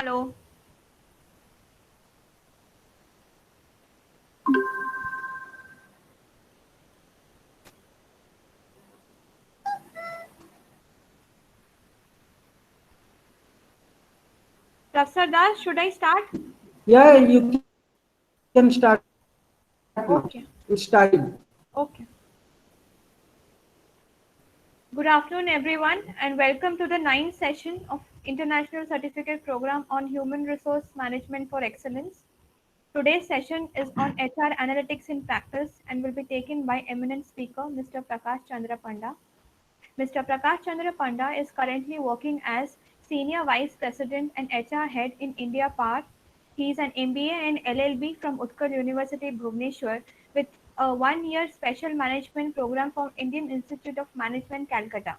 Hello. Professor Das, should I start? Yeah, you can start now. It's starting. Okay. Okay. Good afternoon, everyone, and welcome to the ninth session of International Certificate Program on Human Resource Management for Excellence. Today's session is on HR Analytics in Practice and will be taken by eminent speaker Mr. Prakash Chandra Panda. Mr. Prakash Chandra Panda is currently working as Senior Vice President and HR Head in India Power. He is an MBA and LLB from Utkal University, Bhubaneswar, with a one-year special management program from Indian Institute of Management, Calcutta.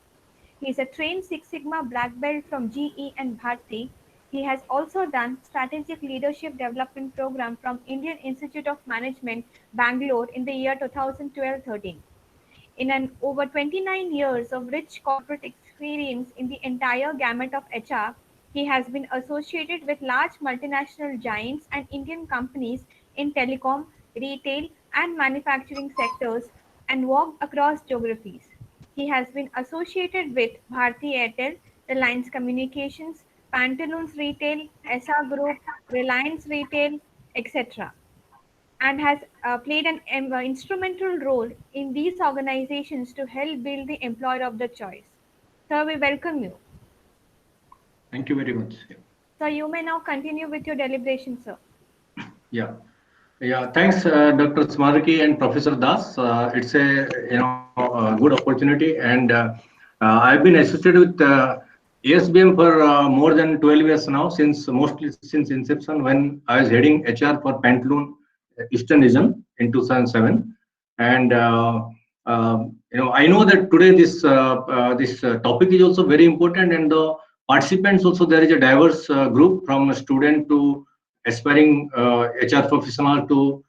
He is a trained Six Sigma Black Belt from GE and Bharti. He has also done Strategic Leadership Development Program from Indian Institute of Management, Bangalore in the year 2012-13. In an over 29 years of rich corporate experience in the entire gamut of HR, he has been associated with large multinational giants and Indian companies in telecom, retail, and manufacturing sectors and worked across geographies. He has been associated with Bharti Airtel, Reliance Communications, Pantaloons Retail, SR Group, Reliance Retail, etc., and has played an instrumental role in these organizations to help build the employer of the choice. Sir, we welcome you. Thank you very much. So you may now continue with your deliberation, sir. Yeah. Thanks, Dr. Smaraki and Professor Das. It's a good opportunity, and I've been associated with ASBM for more than 12 years now, mostly since inception when I was heading HR for Pantaloon Eastern region in 2007, and I know that today this topic is also very important, and the participants also, there is a diverse group from a student to aspiring HR professional to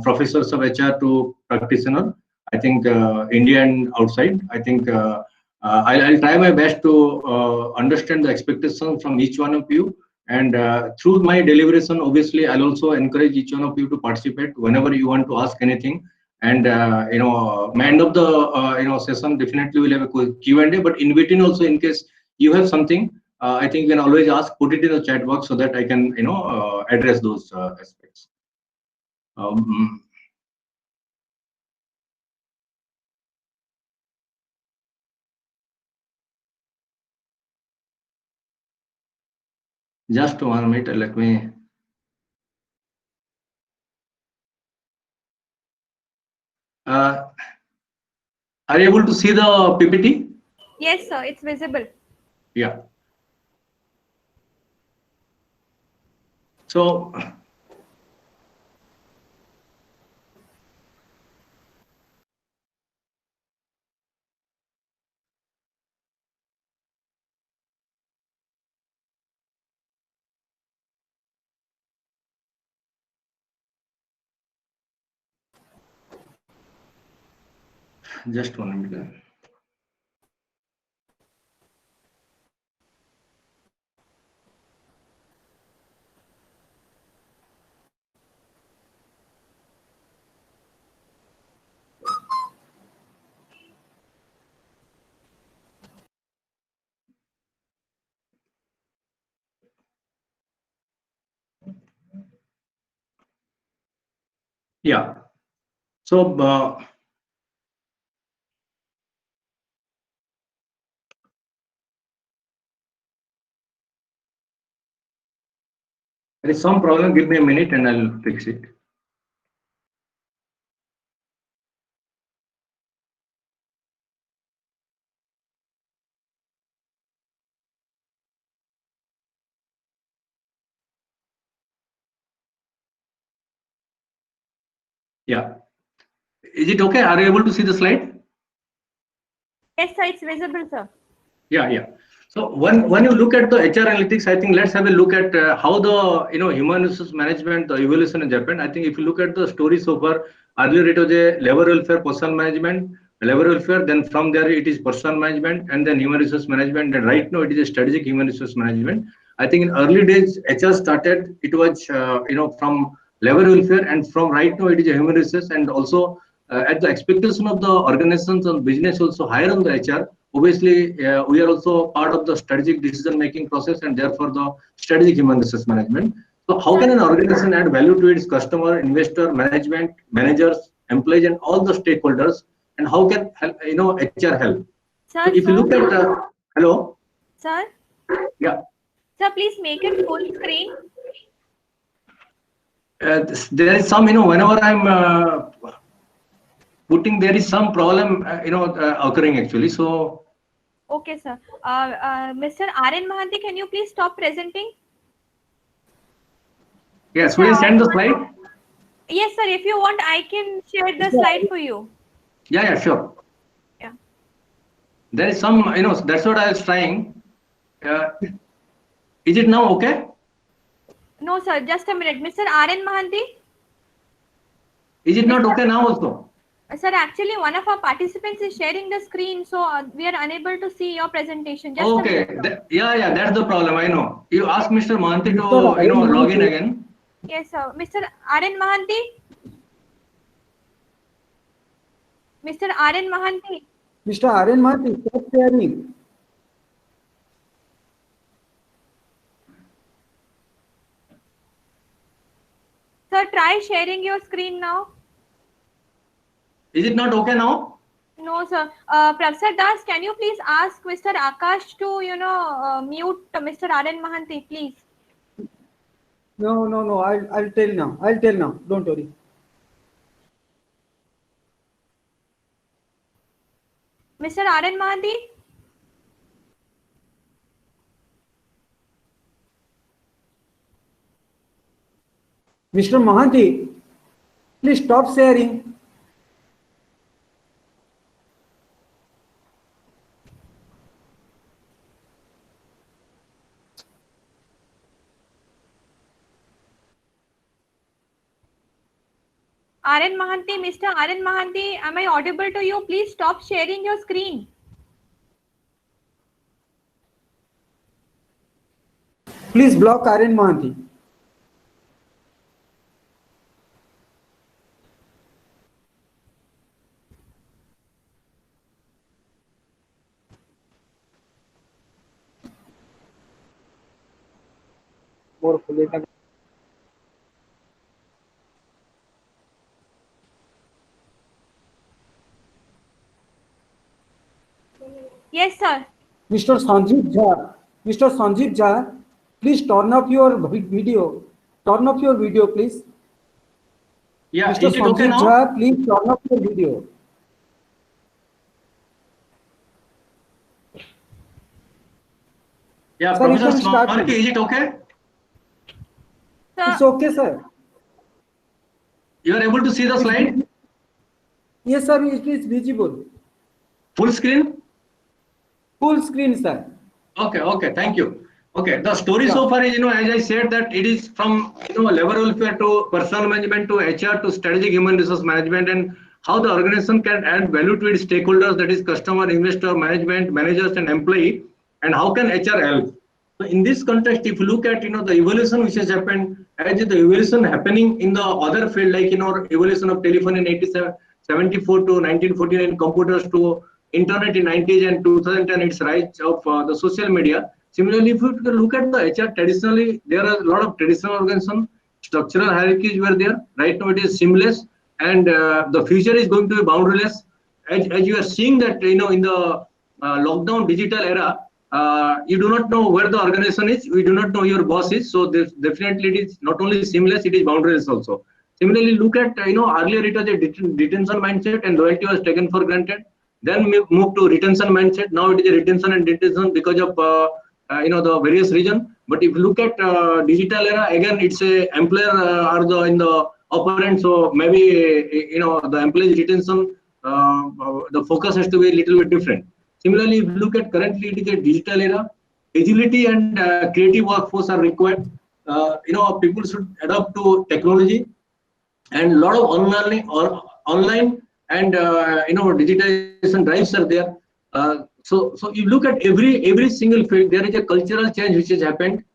professors of HR to practitioner. I think India and outside. I think I'll try my best to understand the expectations from each one of you. And through my deliberation, obviously, I'll also encourage each one of you to participate whenever you want to ask anything. And by end of the session, definitely we'll have a Q&A. But in between also, in case you have something, I think you can always ask, put it in the chat box so that I can address those aspects. Just 1 minute, let me. Are you able to see the PPT? Yes, sir, it's visible. Yeah. So, just 1 minute. Yeah. So, there is some problem. Give me a minute and I'll fix it. Yeah. Is it okay? Are you able to see the slide? Yes, sir, it's visible, sir. Yeah. So when you look at the HR analytics, I think let's have a look at how the human resource management, the evolution in Japan. I think if you look at the story so far, earlier it was a labor welfare, personal management, labor welfare. Then from there it is personal management, and then human resource management. And right now it is a strategic human resource management. I think in early days, HR started, it was, from labor welfare, and from right now it is a human resource, and also at the expectation of the organizations and business also higher on the HR. Obviously, we are also part of the strategic decision-making process, and therefore the strategic human resource management. So how can an organization add value to its customer, investor, management, managers, employees, and all the stakeholders? And how can HR help? Sir, So if you look at hello, sir, yeah, sir, please make it full screen. there is some, whenever I'm putting, there is some problem, occurring actually. So Okay, sir. Mr. R.N. Mahanti, can you please stop presenting? yes, will you send the slide? Yes, sir. If you want, I can share the slide for you. Yeah, sure. Yeah. There is some, that's what I was trying. Is it now okay? No, sir. Just a minute. Mr. R.N. Mahanti? Is it not okay now also? Sir, actually, one of our participants is sharing the screen, so we are unable to see your presentation. Just Okay. a minute. Yeah, that's the problem. I know. You ask Mr. Mahanti to, Mr. log in again. Yes, sir. Mr. R.N. Mahanti? Mr. R.N. Mahanti? Mr. R.N. Mahanti, stop sharing. Sir, try sharing your screen now. Is it not okay now? No, sir. Professor Das, can you please ask Mr. Akash to, mute Mr. R.N. Mahanti, please? No. I'll tell now. Don't worry. Mr. R.N. Mahanti? Mr. Mahanti, please stop sharing. R.N. Mahanti, Mr. R.N. Mahanti, am I audible to you? Please stop sharing your screen. Please block R.N. Mahanti. Yes, sir. Mr. Sanjeev Jha, please turn off your video. Turn off your video, please. Yeah, Mr. is it okay Sanjeev now? Jha, please turn off your video. Yeah, Sir, you Professor can start. Smarky, is it okay? It's Sir, okay, sir. You are able to see the slide? Yes, sir, it is visible. Full screen? Full screen, sir. Okay, thank you. Okay, the story so far is, as I said, that it is from, labor welfare to personal management to HR to strategic human resource management, and how the organization can add value to its stakeholders, that is customer, investor, management, managers, and employee, and how can HR help. So in this context, if you look at, the evolution which has happened, as the evolution happening in the other field, like, evolution of telephone in 74 to 1949, computers to internet in 90s and 2010, its rise of the social media. Similarly, if you look at the HR, traditionally, there are a lot of traditional organizations, structural hierarchies were there. Right now, it is seamless, and the future is going to be boundaryless. As you are seeing that, in the lockdown digital era, you do not know where the organization is, we do not know your boss is. So definitely it is not only seamless, it is boundaryless also. Similarly, look at, earlier it was a detention mindset and loyalty was taken for granted. Then we moved to retention mindset. Now it is a retention and detention because of the various reason. But if you look at digital era, again it's a employer are in the operant. So maybe the employees retention, the focus has to be a little bit different. Similarly, if you look at currently it is a digital era, agility and creative workforce are required. People should adapt to technology, and a lot of online and digitization drives are there. So you look at every single field, there is a cultural change which has happened.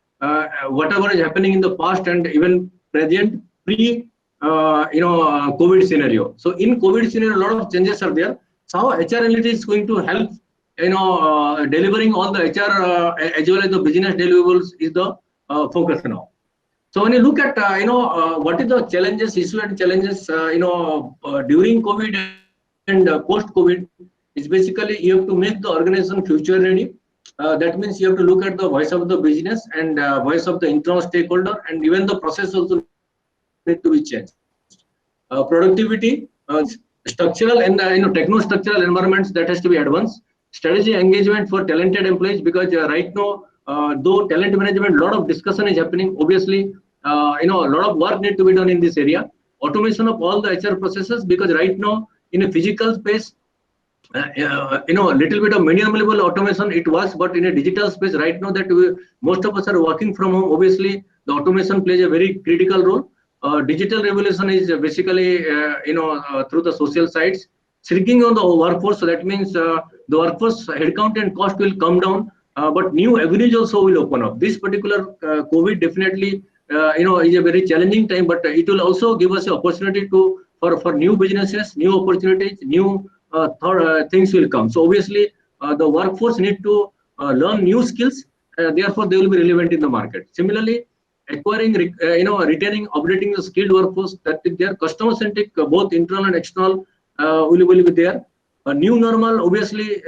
whatever is happening in the past and even present pre COVID scenario. So in COVID scenario, a lot of changes are there. So how HR analytics is going to help delivering all the HR as well as the business deliverables is the focus now. So when you look at what is the challenges, issue and challenges during COVID and post COVID, is basically you have to make the organization future ready. That means you have to look at the voice of the business and voice of the internal stakeholder, and even the process also need to be changed. Productivity, structural and techno-structural environments that has to be advanced. Strategy engagement for talented employees, because right now, though talent management, a lot of discussion is happening. Obviously, a lot of work need to be done in this area. Automation of all the HR processes, because right now in a physical space, a little bit of minimal automation it was, but in a digital space right now that most of us are working from home, obviously the automation plays a very critical role. Digital revolution is basically through the social sites, shrinking on the workforce. So that means the workforce headcount and cost will come down, but new avenues also will open up. This particular COVID definitely is a very challenging time, but it will also give us an opportunity to for new businesses, new opportunities, new things will come. So obviously the workforce need to learn new skills, therefore they will be relevant in the market. Similarly, acquiring retaining, updating the skilled workforce, that is their customer centric, both internal and external will be there. A new normal, obviously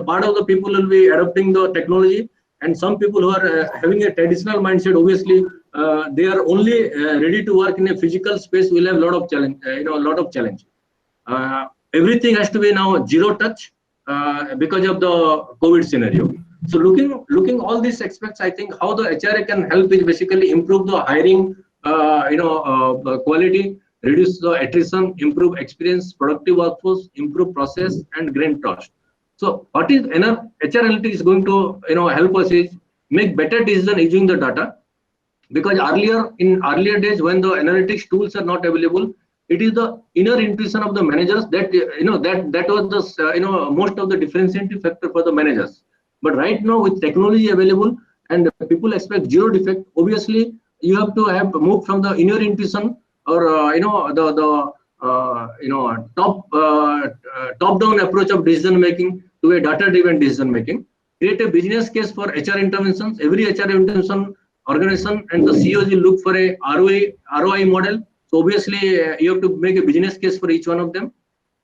part of the people will be adopting the technology, and some people who are having a traditional mindset, obviously they are only ready to work in a physical space, will have a lot of challenge. Everything has to be now zero touch because of the COVID scenario. So looking all these aspects, I think how the HRA can help is basically improve the hiring quality, reduce the attrition, improve experience, productive workforce, improve process, and gain trust. So what is HR analytics is going to help us is make better decision using the data, because in earlier days when the analytics tools are not available, it is the inner intuition of the managers that that was the most of the differentiating factor for the managers. But right now with technology available and people expect zero defect, obviously you have to have moved from the inner intuition or top down approach of decision making to a data driven decision making. Create a business case for HR interventions. Every HR intervention organization and the CEOs will look for a ROI model. So obviously you have to make a business case for each one of them.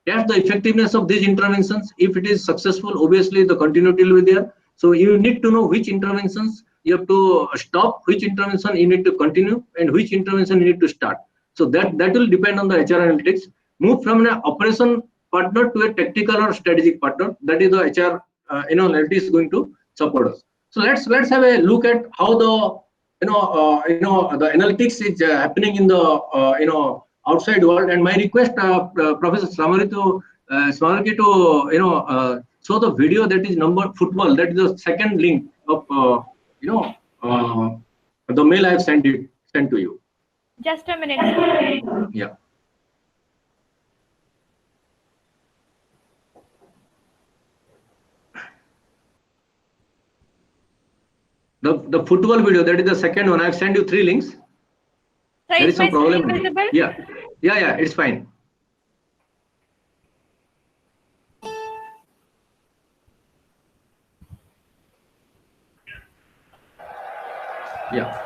Test the effectiveness of these interventions. If it is successful, obviously the continuity will be there. So you need to know which interventions you have to stop, which intervention you need to continue, and which intervention you need to start. So that will depend on the HR analytics. Move from an operation partner to a tactical or strategic partner. That is the HR analytics is going to support us. So let's have a look at how the the analytics is happening in the outside world. And my request, Professor Smarky to show the video that is number football. That is the second link of the mail I have sent to you. Just a minute. Yeah. The football video, that is the second one. I have sent you 3 links. So There is some problem. visible? Yeah, it's fine. Yeah.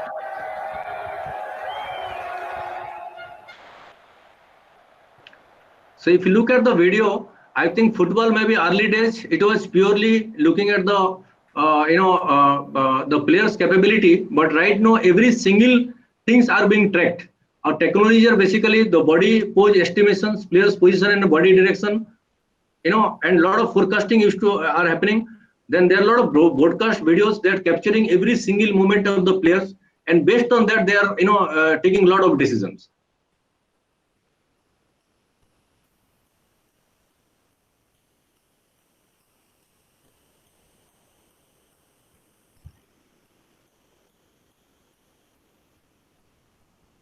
So if you look at the video, I think football maybe early days, it was purely looking at the the player's capability, but right now every single things are being tracked. Our technologies are basically the body pose estimations, players position and body direction, and a lot of forecasting are happening. Then there are a lot of broadcast videos that are capturing every single movement of the players, and based on that they are taking a lot of decisions.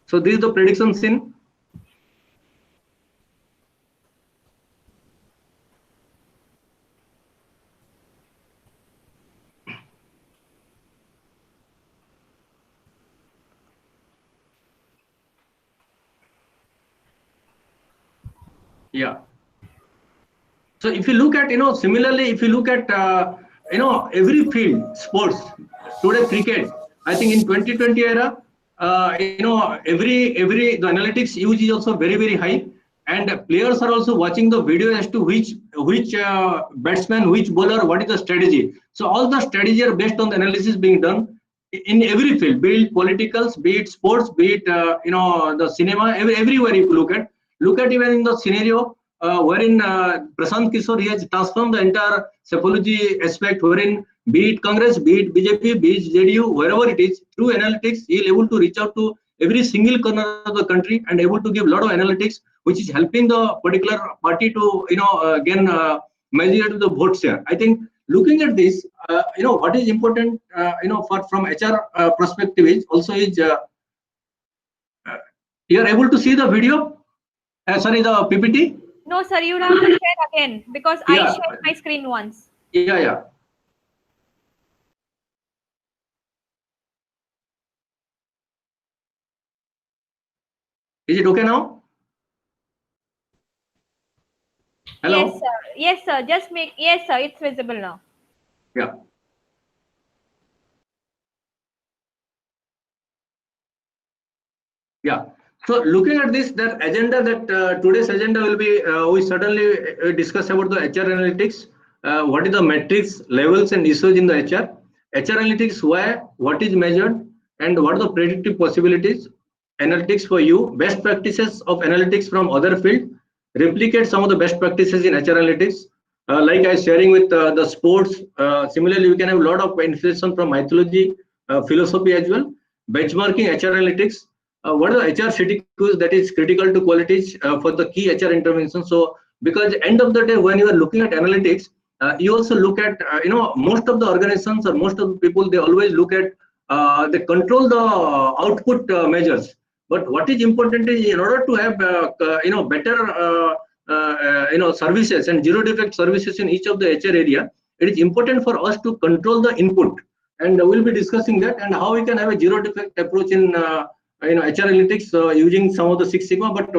So this is the prediction scene. Yeah. So if you look at, similarly, if you look at, every field, sports, today cricket, I think in 2020 era, the analytics use is also very, very high. And players are also watching the video as to which batsman, which bowler, what is the strategy. So all the strategy are based on the analysis being done in every field, be it politicals, be it sports, be it, the cinema, everywhere you look at even in the scenario wherein Prashant Kishore, he has transformed the entire psychology aspect, wherein be it Congress, be it BJP, be it JDU, wherever it is, through analytics, he is able to reach out to every single corner of the country and able to give a lot of analytics, which is helping the particular party to, gain majority to the vote share. I think looking at this, what is important, from HR perspective is also you are able to see the video, sorry, the PPT. No, sir, you have to share again because I Yeah. shared my screen once. Yeah. Is it okay now? Hello? Yes, sir. Yes, sir. Just make, yes, sir. It's visible now. Yeah. Yeah. So looking at this, that agenda, that today's agenda will be, we certainly discuss about the HR analytics. What is the metrics, levels, and issues in the HR? HR analytics, why, what is measured, and what are the predictive possibilities? Analytics for you, best practices of analytics from other field, replicate some of the best practices in HR analytics. Like I was sharing with the sports, similarly, we can have a lot of inspiration from mythology, philosophy as well. Benchmarking HR analytics. What are the HR CTQs that is critical to qualities for the key HR interventions? So, because end of the day, when you are looking at analytics, you also look at, most of the organizations or most of the people, they always look at, they control the output measures. But what is important is, in order to have, better, services and zero defect services in each of the HR area, it is important for us to control the input. And we'll be discussing that and how we can have a zero defect approach in, HR analytics using some of the Six Sigma. But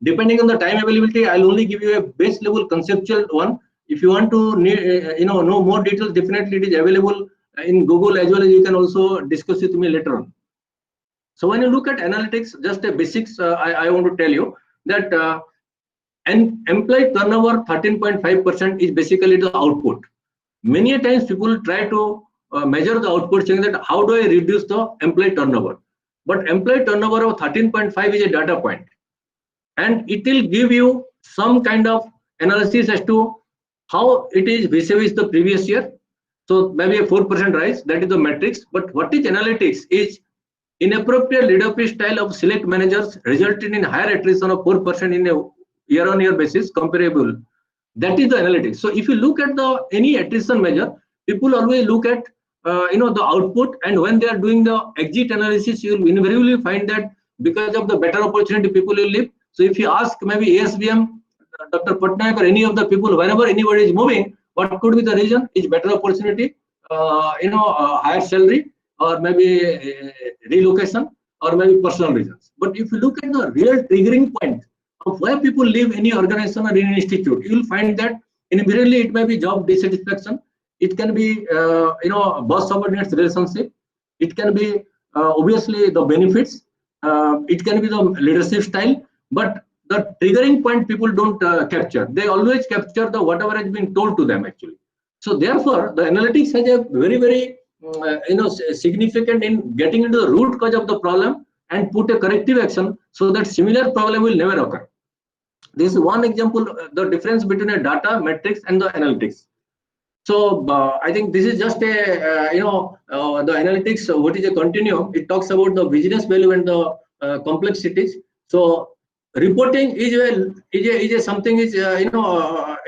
depending on the time availability, I'll only give you a base level conceptual one. If you want to know more details, definitely it is available in Google, as well as you can also discuss with me later on. So when you look at analytics, just a basics, I want to tell you that an employee turnover 13.5% is basically the output. Many times people try to measure the output, saying that how do I reduce the employee turnover? But employee turnover of 13.5 is a data point, and it will give you some kind of analysis as to how it is vis-a-vis the previous year. So maybe a 4% rise, that is the metrics. But what is analytics is inappropriate leadership style of select managers resulted in higher attrition of 4% in a year-on-year basis comparable. That is the analytics. So if you look at the any attrition measure, people always look at the output, and when they are doing the exit analysis, you will invariably find that because of the better opportunity, people will leave. So if you ask maybe ASBM, Dr. Patnaik, or any of the people, whenever anybody is moving, what could be the reason? Is better opportunity, higher salary, or maybe relocation, or maybe personal reasons. But if you look at the real triggering point of why people leave any organization or any institute, you will find that invariably it may be job dissatisfaction, it can be boss subordinates relationship, it can be obviously the benefits, it can be the leadership style, but the triggering point people don't capture. They always capture the whatever has been told to them actually. So therefore, the analytics has a very, very significant in getting into the root cause of the problem and put a corrective action so that similar problem will never occur. This is one example, the difference between a data metrics and the analytics. So I think this is just a the analytics. What is a continuum? It talks about the business value and the complexities. So reporting is something is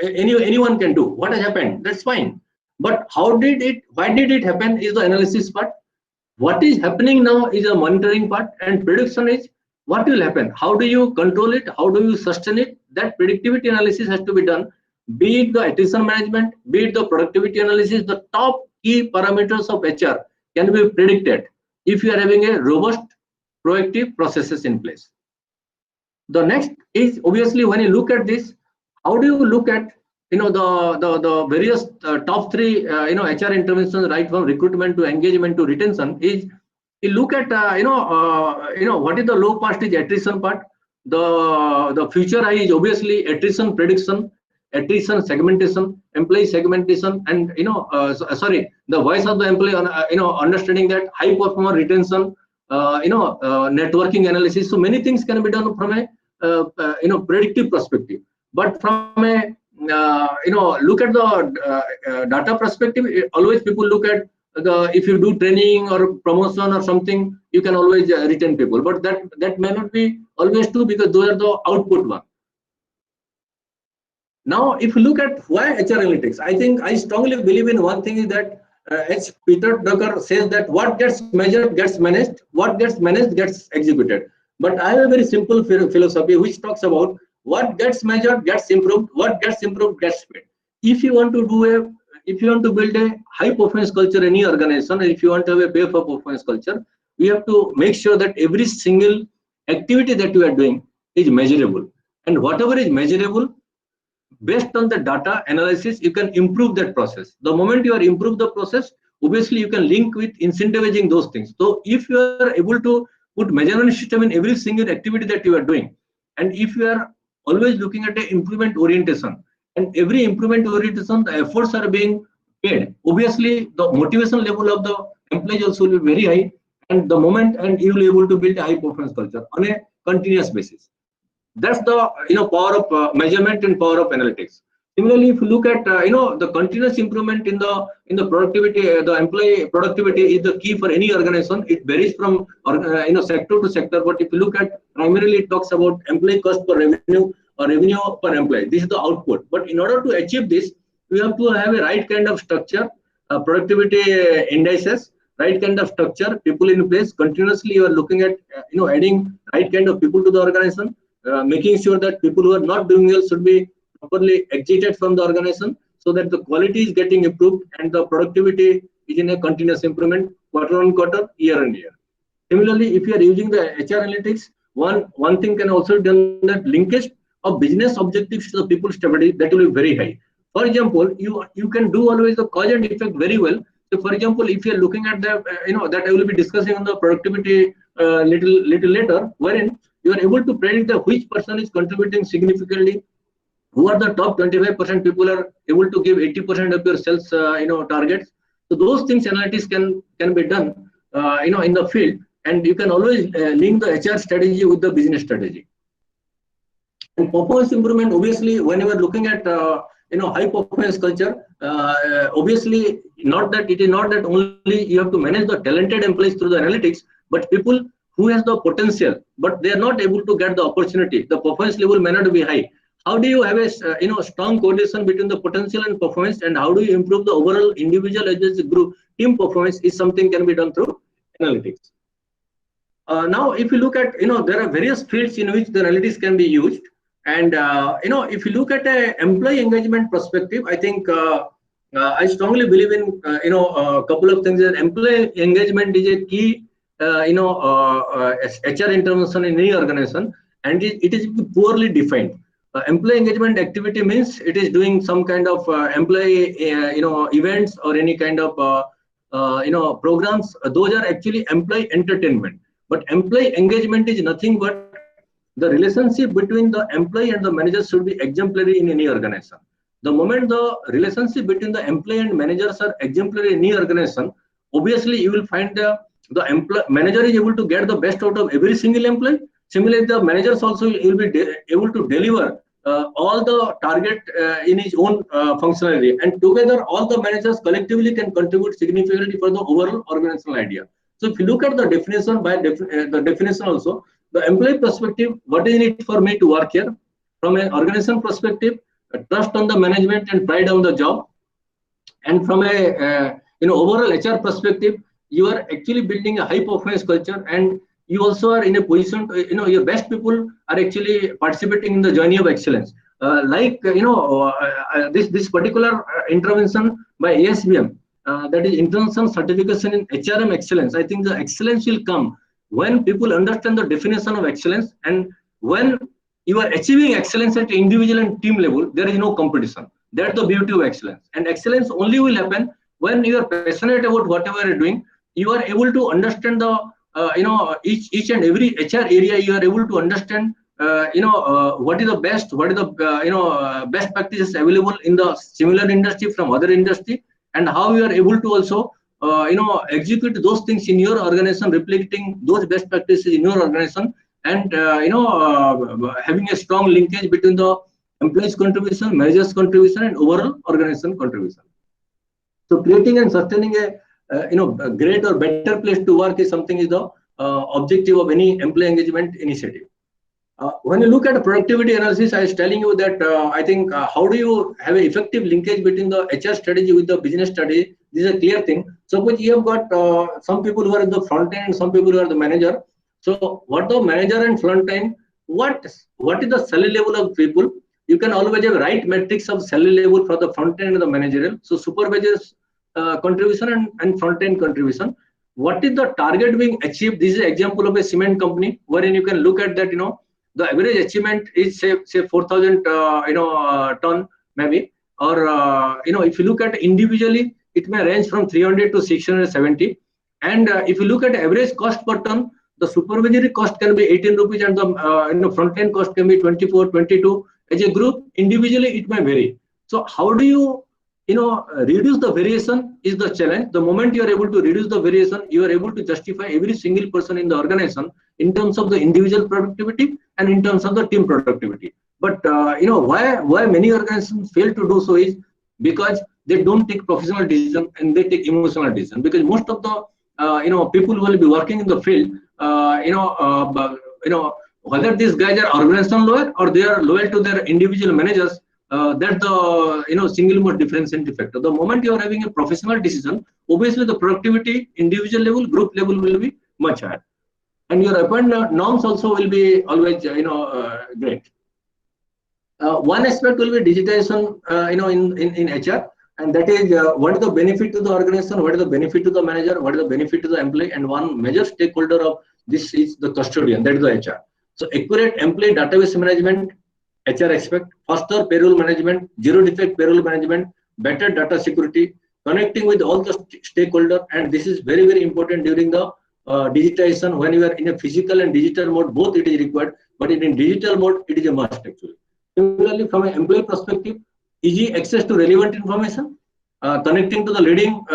anyone can do. What has happened? That's fine. But how did it? Why did it happen? Is the analysis part. What is happening now is a monitoring part, and prediction is what will happen. How do you control it? How do you sustain it? That predictivity analysis has to be done. Be it the attrition management, be it the productivity analysis, the top key parameters of HR can be predicted if you are having a robust proactive processes in place. The next is obviously when you look at this, how do you look at the various top three HR interventions, right from recruitment to engagement to retention? Is you look at what is the low passage attrition part. The future eye is obviously attrition prediction, attrition segmentation, employee segmentation, and the voice of the employee, understanding that high performer retention, networking analysis. So many things can be done from a predictive perspective. But from a look at the data perspective, always people look at if you do training or promotion or something, you can always retain people. But that may not be always true, because those are the output one. Now, if you look at why HR analytics, I strongly believe in one thing is that as Peter Drucker says, that what gets measured gets managed, what gets managed gets executed. But I have a very simple philosophy which talks about what gets measured gets improved, what gets improved gets paid. If you want to build a high performance culture in any organization, and if you want to have a pay for performance culture, we have to make sure that every single activity that you are doing is measurable, and whatever is measurable, based on the data analysis, you can improve that process. The moment you are improve the process, obviously you can link with incentivizing those things. So if you are able to put measurement system in every single activity that you are doing, and if you are always looking at the improvement orientation, and every improvement orientation, the efforts are being paid, obviously the motivation level of the employees also will be very high, and the moment, and you will be able to build a high performance culture on a continuous basis. That's the power of measurement and power of analytics. Similarly, if you look at the continuous improvement in the productivity, the employee productivity is the key for any organization. It varies from sector to sector. But if you look at, primarily it talks about employee cost per revenue or revenue per employee. This is the output. But in order to achieve this, we have to have a right kind of structure, productivity indices, right kind of structure, people in place. Continuously, you are looking at adding right kind of people to the organization. Making sure that people who are not doing well should be properly exited from the organization, so that the quality is getting improved and the productivity is in a continuous improvement quarter on quarter, year on year. Similarly, if you are using the HR analytics, one thing can also be done, that linkage of business objectives to the people strategy, that will be very high. For example, you can do always the cause and effect very well. So, for example, if you are looking at the that I will be discussing on the productivity little later, wherein you are able to predict that which person is contributing significantly, who are the top 25% people are able to give 80% of your sales targets. So those things analytics can be done in the field, and you can always link the HR strategy with the business strategy. And performance improvement, obviously, when you are looking at high performance culture, obviously it is not that only you have to manage the talented employees through the analytics, but people who has the potential, but they are not able to get the opportunity. The performance level may not be high. How do you have a strong correlation between the potential and performance, and how do you improve the overall individual as a group team performance? Is something can be done through analytics. Now, if you look at there are various fields in which the analytics can be used, and if you look at an employee engagement perspective, I think I strongly believe in a couple of things. That employee engagement is a key HR intervention in any organization, and it is poorly defined. Employee engagement activity means it is doing some kind of employee events or any kind of programs. Those are actually employee entertainment. But employee engagement is nothing but the relationship between the employee and the manager should be exemplary in any organization. The moment the relationship between the employee and managers are exemplary in any organization, obviously you will find the manager is able to get the best out of every single employee. Similarly, the managers also will be able to deliver all the target in his own functionality, and together all the managers collectively can contribute significantly for the overall organizational idea. So if you look at the definition, the definition also, the employee perspective, what is it for me to work here? From an organization perspective, trust on the management and pride on the job. And from a overall HR perspective, you are actually building a high performance culture, and you also are in a position to, your best people are actually participating in the journey of excellence. This particular intervention by ASBM, that is International Certification in HRM Excellence. I think the excellence will come when people understand the definition of excellence, and when you are achieving excellence at individual and team level. There is no competition. That's the beauty of excellence. And excellence only will happen when you are passionate about whatever you are doing. You are able to understand the each and every HR area. You are able to understand what is the best, what is the best practices available in the similar industry from other industry, and how you are able to also execute those things in your organization, replicating those best practices in your organization, and having a strong linkage between the employees' contribution, managers' contribution, and overall organization contribution. So creating and sustaining a great or better place to work is something is the objective of any employee engagement initiative. When you look at productivity analysis, I was telling you that I think how do you have an effective linkage between the HR strategy with the business strategy? This is a clear thing. Suppose you have got some people who are in the front end and some people who are the manager. So what the manager and front end, what is the salary level of people? You can always have right metrics of salary level for the front end and the managerial. So supervisors contribution and front end contribution. What is the target being achieved? This is an example of a cement company wherein you can look at that, the average achievement is say 4,000 ton maybe, or if you look at individually, it may range from 300 to 670. And if you look at average cost per ton, the supervisory cost can be 18 rupees and the front end cost can be 24, 22. As a group, individually it may vary. So how do you reduce the variation is the challenge. The moment you are able to reduce the variation, you are able to justify every single person in the organization in terms of the individual productivity and in terms of the team productivity. But why many organizations fail to do so is because they don't take professional decision and they take emotional decision. Because most of the people who will be working in the field, whether these guys are organizational loyal or they are loyal to their individual managers, that's the single most differentiating factor. The moment you are having a professional decision, obviously the productivity, individual level, group level will be much higher, and your appointment norms also will be always great. One aspect will be digitization, in HR, and that is what is the benefit to the organization, what is the benefit to the manager, what is the benefit to the employee, and one major stakeholder of this is the custodian, that is the HR. So accurate employee database management, HR aspect, faster payroll management, zero defect payroll management, better data security, connecting with all the stakeholders, and this is very, very important during the digitization. When you are in a physical and digital mode, both it is required, but in digital mode, it is a must actually. Similarly, from an employee perspective, easy access to relevant information, connecting to the leading,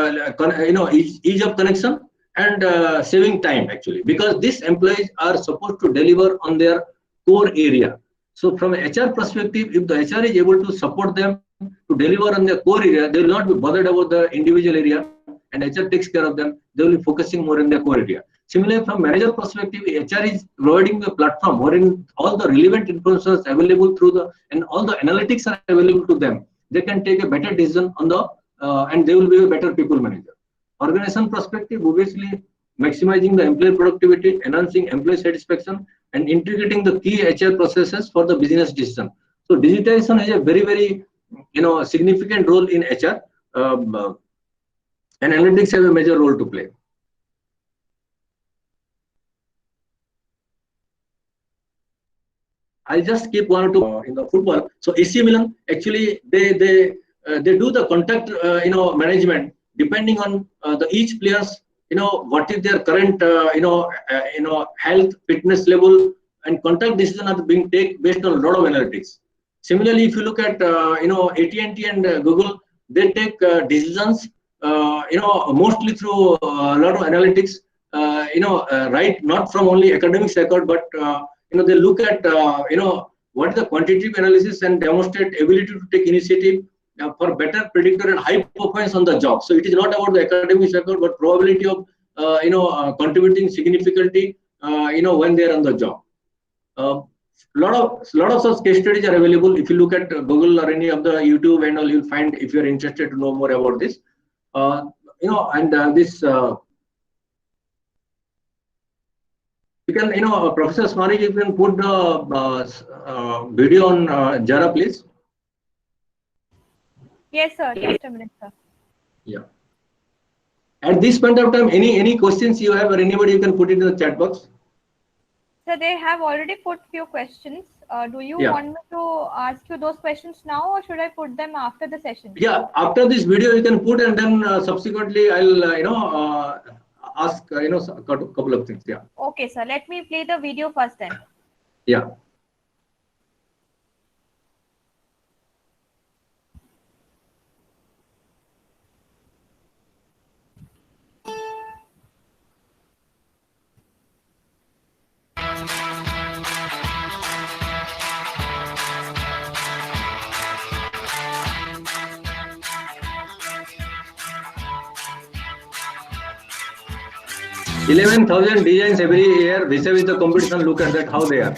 ease of connection, and saving time actually, because these employees are supposed to deliver on their core area. So from an HR perspective, if the HR is able to support them to deliver on their core area, they will not be bothered about the individual area, and HR takes care of them. They will be focusing more in their core area. Similarly, from manager perspective, HR is providing a platform wherein all the relevant information is available through and all the analytics are available to them. They can take a better decision on and they will be a better people manager. Organization perspective, obviously maximizing the employee productivity, enhancing employee satisfaction, and integrating the key HR processes for the business decision. So digitization has a very, very significant role in HR, and analytics have a major role to play. I'll just keep one or two in the football. So AC Milan actually they do the contact management depending on each player's what is their current health, fitness level, and contact decision are being taken based on a lot of analytics. Similarly, if you look at AT&T and Google, they take decisions mostly through a lot of analytics. Right, not from only academic record, but they look at what is the quantitative analysis and demonstrate ability to take initiative for better predictor and high performance on the job. So it is not about the academic record, but probability of contributing significantly when they are on the job. Lot of such case studies are available. If you look at Google or any of the YouTube and all, you'll find, if you're interested to know more about this. This you can, Professor Smarik, you can put the video on Jara, please. Yes, sir. Just a minute, sir. Yeah. At this point of time, any questions you have, or anybody, you can put it in the chat box. So they have already put few questions. Do you Yeah. want me to ask you those questions now, or should I put them after the session? Yeah, after this video you can put, and then subsequently I'll ask a couple of things. Yeah. Okay, sir. Let me play the video first then. Yeah. $11,000 designs every year. Vis-a-vis the competition, look at that, how they are.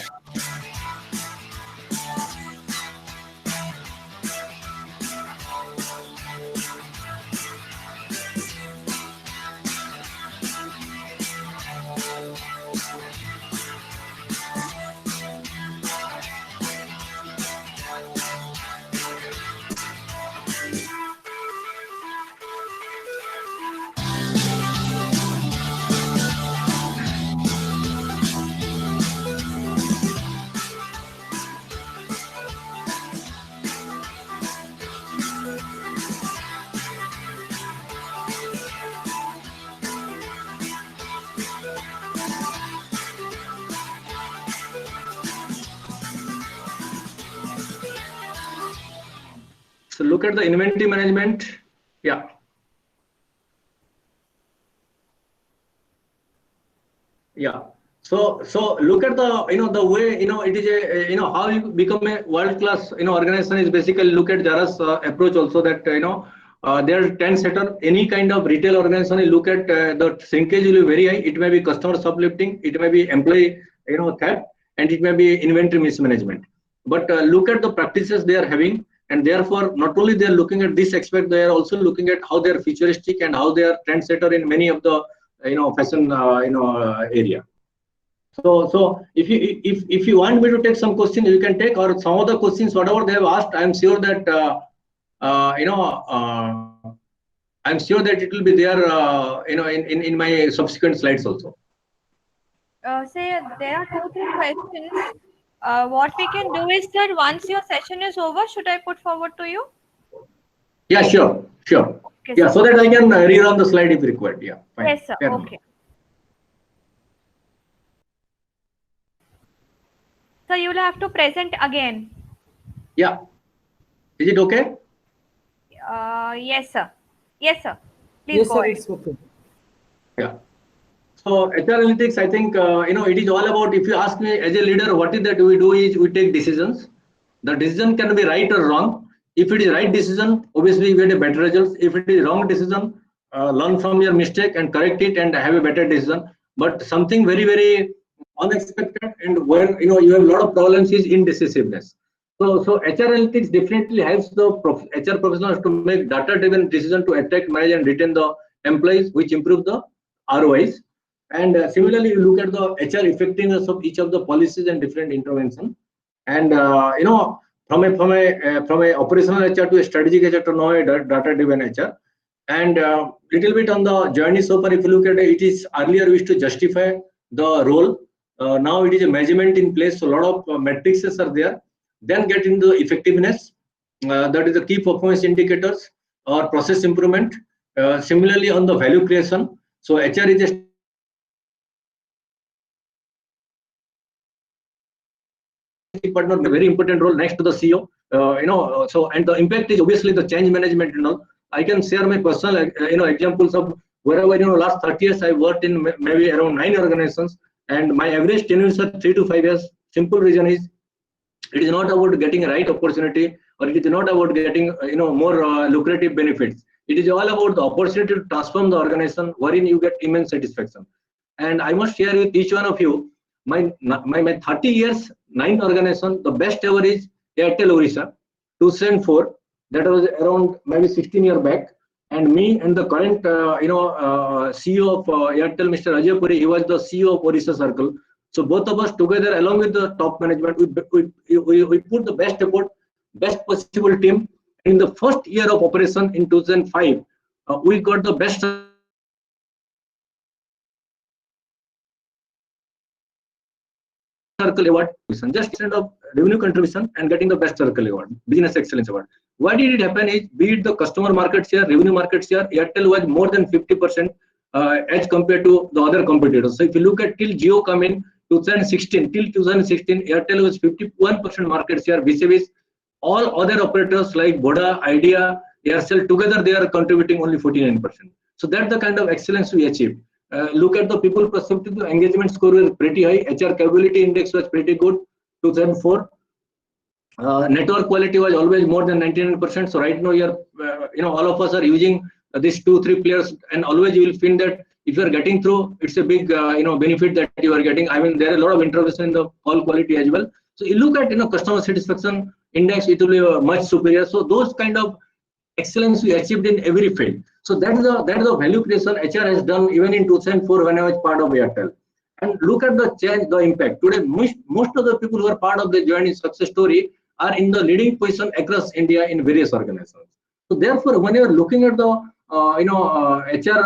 So look at the inventory management. Yeah. Yeah. So look at the the way it is a how you become a world class organization is basically look at Jara's approach also, that they are 10 setter. Any kind of retail organization, you look at the shrinkage will be very high. It may be customer sublifting, it may be employee theft, and it may be inventory mismanagement. But look at the practices they are having, and therefore not only they are looking at this aspect, they are also looking at how they are futuristic and how they are trend setter in many of the fashion area. So if you want me to take some questions, you can take, or some of the questions whatever they have asked, I am sure that I'm sure that it will be there in my subsequent slides also. Say there are 2-3 questions. What we can do is that once your session is over, should I put forward to you? Yeah, sure. Okay, Yeah, sir. so that I can rerun the slide if required. Yeah, fine. Yes, sir. Fair enough. Okay. So you will have to present again. Yeah. Is it okay? Yes, sir. Yes, sir. Please Yes, go sir, ahead. it's okay. Yeah. So HR analytics, I think it is all about, if you ask me as a leader, what is that we do is we take decisions. The decision can be right or wrong. If it is right decision, obviously you get a better results. If it is wrong decision, learn from your mistake and correct it and have a better decision. But something very, very unexpected, and when you have a lot of problems, is indecisiveness. So HR analytics definitely helps the HR professionals to make data-driven decision to attract, manage, and retain the employees, which improve the ROIs. And similarly, you look at the HR effectiveness of each of the policies and different intervention. And from a operational HR to a strategic HR to now a data-driven HR. And little bit on the journey so far, if you look at it, it is earlier we used to justify the role. Now it is a measurement in place, so a lot of matrices are there. Then get into effectiveness, that is the key performance indicators or process improvement. Similarly on the value creation, so HR is a partner, a very important role next to the CEO. So and the impact is obviously the change management. I can share my personal examples of wherever last 30 years I worked in maybe around 9 organizations, and my average tenure is 3 to 5 years. Simple reason is it is not about getting a right opportunity, or it is not about getting more lucrative benefits. It is all about the opportunity to transform the organization, wherein you get immense satisfaction. And I must share with each one of you, my 30 years 9th organization, the best ever is Airtel Orissa 2004. That was around maybe 16 years back. And me and the current CEO of Airtel, Mr. Ajay Puri, he was the CEO of Orissa Circle. So both of us together, along with the top management, we put the best effort, best possible team. In the first year of operation in 2005, we got the best Circle award. Just kind of revenue contribution and getting the best circle award, business excellence award. Why did it happen is, be it the customer market share, revenue market share, Airtel was more than 50% as compared to the other competitors. So if you look at till Jio come in 2016, till 2016, Airtel was 51% market share, vis-a-vis all other operators like Voda, Idea, Aircel, together they are contributing only 49%. So that's the kind of excellence we achieved. Look at the people perspective, the engagement score was pretty high, HR capability index was pretty good, 2004. Network quality was always more than 99%. So right now you're, all of us are using these 2-3 players, and always you will feel that if you are getting through, it's a big, benefit that you are getting. I mean, there are a lot of intervention in the call quality as well. So you look at, customer satisfaction index, it will be much superior. So those kind of excellence we achieved in every field. So that is the value creation HR has done even in 2004 when I was part of Airtel. And look at the change, the impact. Today, most of the people who are part of the journey success story are in the leading position across India in various organizations. So therefore, when you are looking at the HR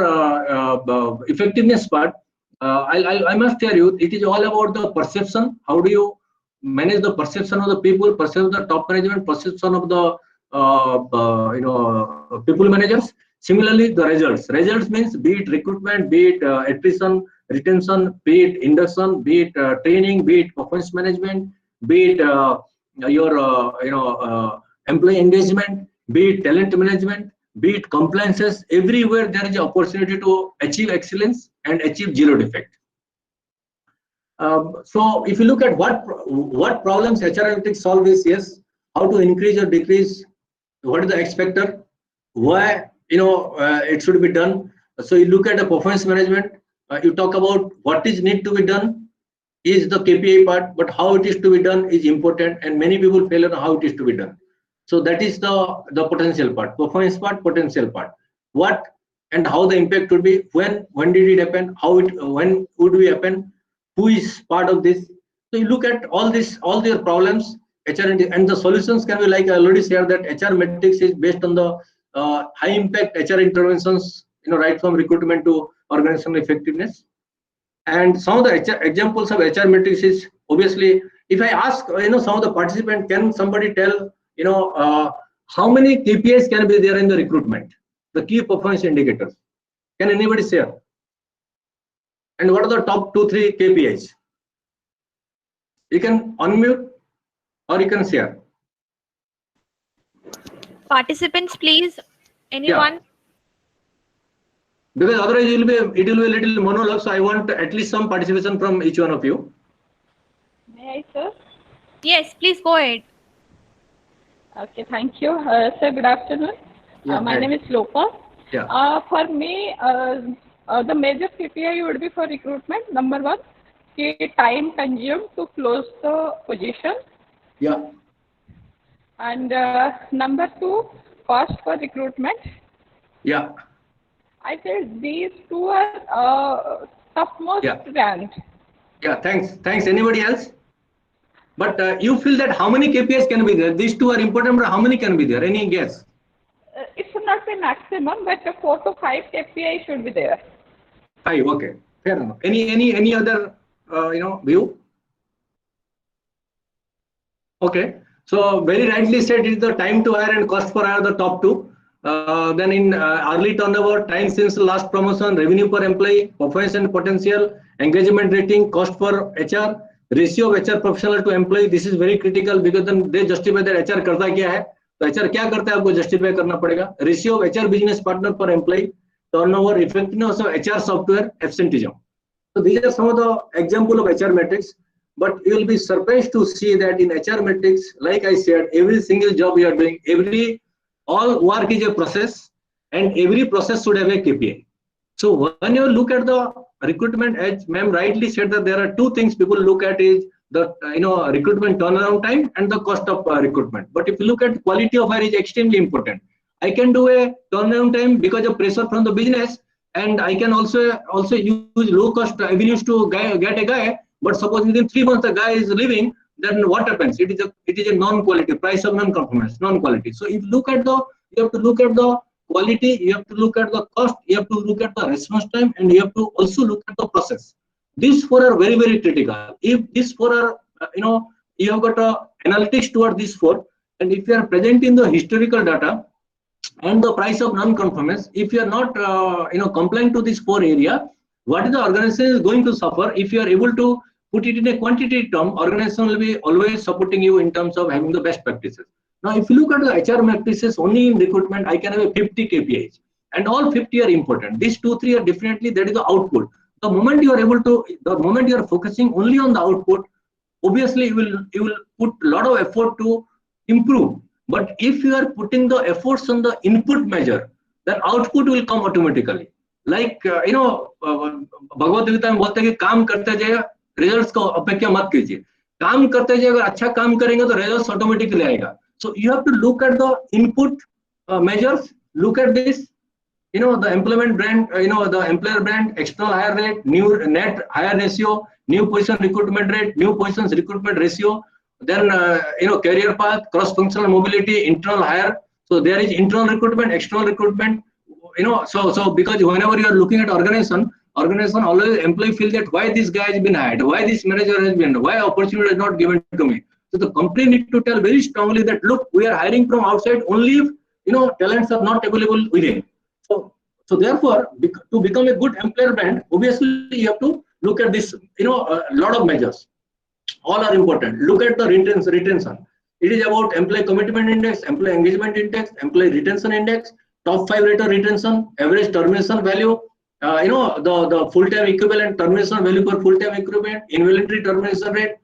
effectiveness part, I must tell you, it is all about the perception. How do you manage the perception of the people, perception of the top management, perception of the people managers. Similarly, the results. Results means be it recruitment, be it attrition, retention, be it induction, be it training, be it performance management, be it your employee engagement, be it talent management, be it compliances. Everywhere there is an opportunity to achieve excellence and achieve zero defect. So if you look at what problems HR analytics solve is, yes, how to increase or decrease, what is the X factor, why it should be done. So you look at the performance management, you talk about what is need to be done is the KPI part, but how it is to be done is important, and many people fail on how it is to be done. So that is the potential part, performance part, potential part. What and how the impact would be, when did it happen, when would we happen, who is part of this. So you look at all their problems, HR and the solutions can be, like I already shared, that HR metrics is based on the high impact HR interventions, right from recruitment to organizational effectiveness. And some of the examples of HR metrics is, obviously, if I ask some of the participants, can somebody tell how many KPIs can be there in the recruitment, the key performance indicators? Can anybody share? And what are the top 2-3 KPIs? You can unmute or you can share. Participants, please. Anyone? Yeah. Because otherwise it will be a little monologue. So I want at least some participation from each one of you. May I, sir? Yes, please go ahead. Okay, thank you. Sir, good afternoon. Yeah, my name is Lopa. Yeah. For me, the major KPI would be for recruitment. Number 1, time consumed to close the position. Yeah. And number 2, cost for recruitment. Yeah. I feel these two are topmost ranked. Yeah, thanks. Anybody else? But you feel that how many KPIs can be there? These two are important, but how many can be there? Any guess? It should not be maximum, but 4 to 5 KPI should be there. 5, okay, fair enough. Any other view? Okay, so very rightly said, it is the time to hire and cost per hire, the top 2. Then in early turnover, time since the last promotion, revenue per employee, performance and potential, engagement rating, cost for HR, ratio of HR professional to employee. This is very critical because then they justify that HR करता क्या है, तो HR क्या करता है आपको justify करना पड़ेगा. Ratio of HR business partner per employee, turnover, effectiveness of HR software, absenteeism. So these are some of the example of HR metrics. But you will be surprised to see that in HR metrics, like I said, every single job you are doing, all work is a process, and every process should have a KPI. So when you look at the recruitment, as ma'am rightly said, that there are 2 things people look at is the recruitment turnaround time and the cost of recruitment. But if you look at quality of hire is extremely important. I can do a turnaround time because of pressure from the business, and I can also use low cost avenues to get a guy. But suppose within 3 months the guy is leaving, then what happens? It is a non-quality, price of non-conformance, non-quality. So if you look at you have to look at the quality, you have to look at the cost, you have to look at the response time, and you have to also look at the process. These 4 are very, very critical. If these 4 are you have got a analytics toward these 4. And if you are present in the historical data and the price of non-conformance, if you are not complying to this 4 area, what is the organization is going to suffer? If you are able to put it in a quantity term, organization will be always supporting you in terms of having the best practices. Now, if you look at the HR matrices only in recruitment, I can have a 50 KPIs, and all 50 are important. These 2-3 are definitely, that is the output. The moment you are focusing only on the output, obviously you will put a lot of effort to improve. But if you are putting the efforts on the input measure, then output will come automatically. Like Bhagavad Gita में बोलते हैं कि काम करते जाइए, results को अपेक्षा मत कीजिए. काम करते जाइए, अगर अच्छा काम करेंगे तो रिजल्ट्स ऑटोमेटिकली आएगा. So you have to look at the input measures. Look at this. The employment brand, the employer brand, external hire rate, new net hire ratio, new position recruitment rate, new positions recruitment ratio. Then career path, cross-functional mobility, internal hire. So there is internal recruitment, external recruitment. So because whenever you are looking at organization always employee feel that why this guy has been hired, why this manager has been, why opportunity is not given to me. So the company need to tell very strongly that look, we are hiring from outside only if talents are not available within. So therefore, to become a good employer brand, obviously you have to look at this, a lot of measures. All are important. Look at the retention. It is about employee commitment index, employee engagement index, employee retention index, top 5 rate of retention, average termination value, the full-time equivalent termination value per full-time equivalent, involuntary termination rate,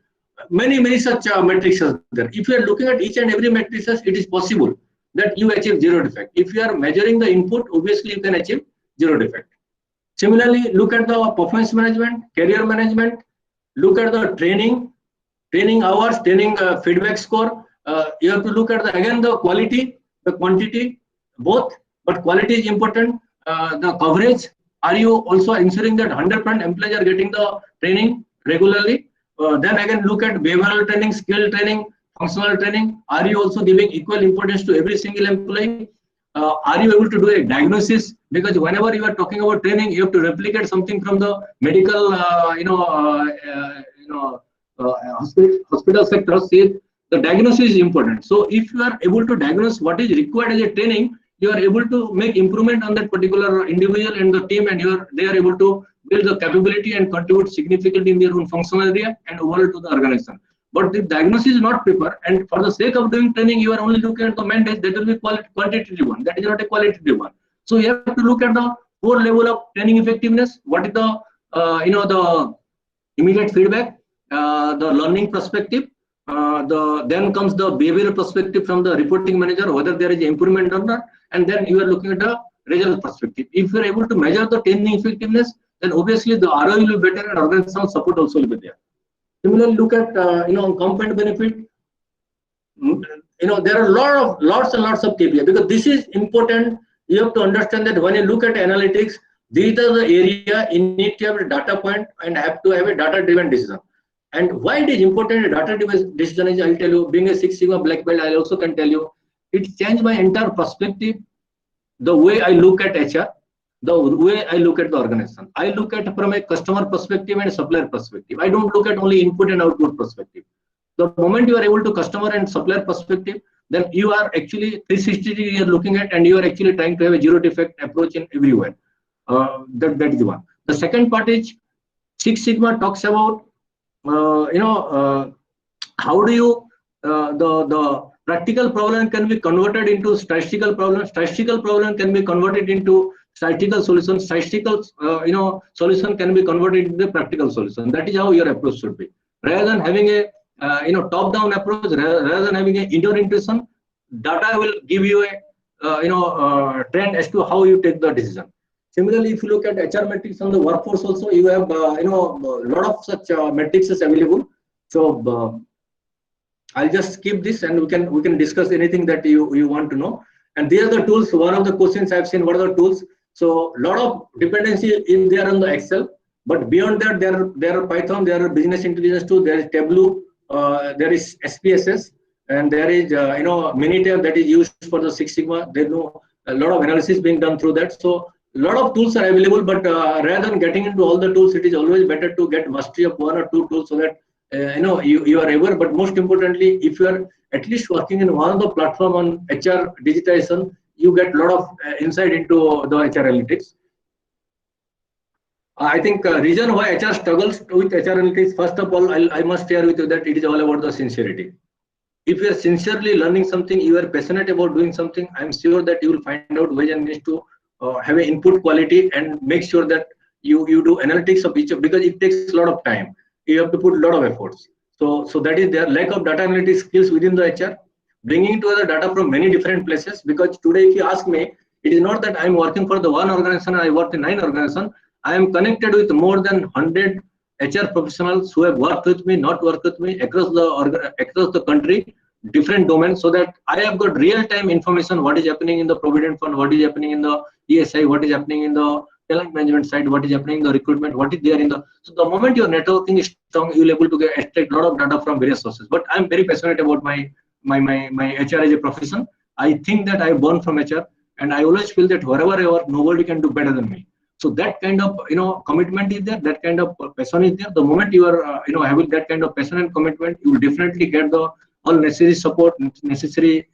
many such metrics are there. If you are looking at each and every metrics, it is possible that you achieve zero defect. If you are measuring the input, obviously you can achieve zero defect. Similarly, look at the performance management, career management, look at the training hours, training feedback score. You have to look at the quality, the quantity, both, but quality is important. The coverage, are you also ensuring that 100% employees are getting the training regularly? Then again, look at behavioral training, skill training, functional training. Are you also giving equal importance to every single employee? Are you able to do a diagnosis? Because whenever you are talking about training, you have to replicate something from the medical, hospital sector. See, the diagnosis is important. So if you are able to diagnose what is required as a training, you are able to make improvement on that particular individual and the team, and they are able to build the capability and contribute significantly in their own functional area and overall to the organization. But the diagnosis is not prepared, and for the sake of doing training, you are only looking at the mandate. That will be quantitative one. That is not a qualitative one. So you have to look at the 4 level of training effectiveness. What is the the immediate feedback, the learning perspective. Then comes the behavioral perspective from the reporting manager, whether there is improvement or not, and then you are looking at the result perspective. If you are able to measure the training effectiveness, then obviously the ROI will be better and organizational support also will be there. Similarly, look at comp and benefit. There are lots and lots of KPI, because this is important. You have to understand that when you look at analytics, these are the area you need to have a data point and have to have a data-driven decision. And why it is important a data-driven decision is, I'll tell you, being a Six Sigma black belt, I also can tell you, it changed my entire perspective, the way I look at HR, the way I look at the organization. I look at from a customer perspective and a supplier perspective. I don't look at only input and output perspective. The moment you are able to customer and supplier perspective, then you are actually 360 you are looking at, and you are actually trying to have a zero defect approach in everywhere. That is one. The second part is Six Sigma talks about how do you the practical problem can be converted into statistical problem. Statistical problem can be converted into statistical solution. Statistical solution can be converted into practical solution. That is how your approach should be. Rather than having a top-down approach, rather than having an indoor intuition, data will give you a trend as to how you take the decision. Similarly, if you look at HR metrics on the workforce, also you have a lot of such metrics is available. So I'll just skip this, and we can discuss anything that you want to know. And these are the tools. One of the questions I've seen, what are the tools? So a lot of dependency is there on the Excel, but beyond that, there are Python, there are business intelligence tools, there is Tableau, there is SPSS, and there is Minitab that is used for the Six Sigma. There's a lot of analysis being done through that. So a lot of tools are available, but rather than getting into all the tools, it is always better to get mastery of 1 or 2 tools so that you are aware, but most importantly, if you are at least working in one of the platform on HR digitization, you get a lot of insight into the HR analytics. I think reason why HR struggles with HR analytics, first of all, I must share with you that it is all about the sincerity. If you are sincerely learning something, you are passionate about doing something, I'm sure that you will find out ways and means to have an input quality and make sure that you do analytics of each of, because it takes a lot of time. You have to put a lot of efforts. So that is their lack of data analytics skills within the HR, bringing together data from many different places. Because today, if you ask me, it is not that I'm working for the one organization, I work in 9 organizations. I am connected with more than 100 HR professionals who have worked with me, not worked with me, across the country, different domains, so that I have got real-time information what is happening in the provident fund, what is happening in the ESI, what is happening in the talent management side, what is happening in the recruitment, what is there in the. So the moment your networking is strong, you will able to extract a lot of data from various sources. But I'm very passionate about my HR as a profession. I think that I born from HR, and I always feel that wherever I work, nobody can do better than me. So that kind of commitment is there, that kind of passion is there. The moment you are having that kind of passion and commitment, you will definitely get the all necessary support, necessary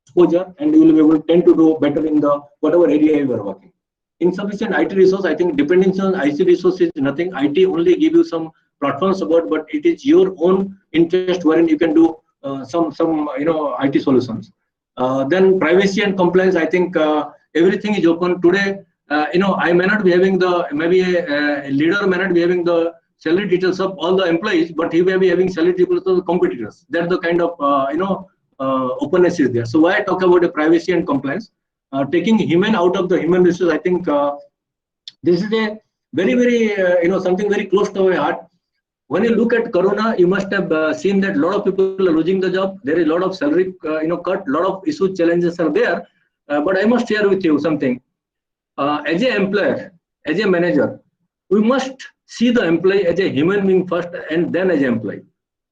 exposure, and you will be able to tend to do better in the whatever area you are working. Insufficient IT resource, I think dependence on IT resource is nothing. IT only give you some platform support, but it is your own interest wherein you can do some IT solutions. Then privacy and compliance, I think everything is open today. I may not be having maybe a leader may not be having the salary details of all the employees, but he may be having salary details of the competitors. That's the kind of openness is there. So why I talk about the privacy and compliance, taking human out of the human resource, I think this is a very, very something very close to my heart. When you look at Corona, you must have seen that a lot of people are losing the job. There is a lot of salary cut, a lot of issues, challenges are there. But I must share with you something. As an employer, as a manager, we must see the employee as a human being first and then as an employee.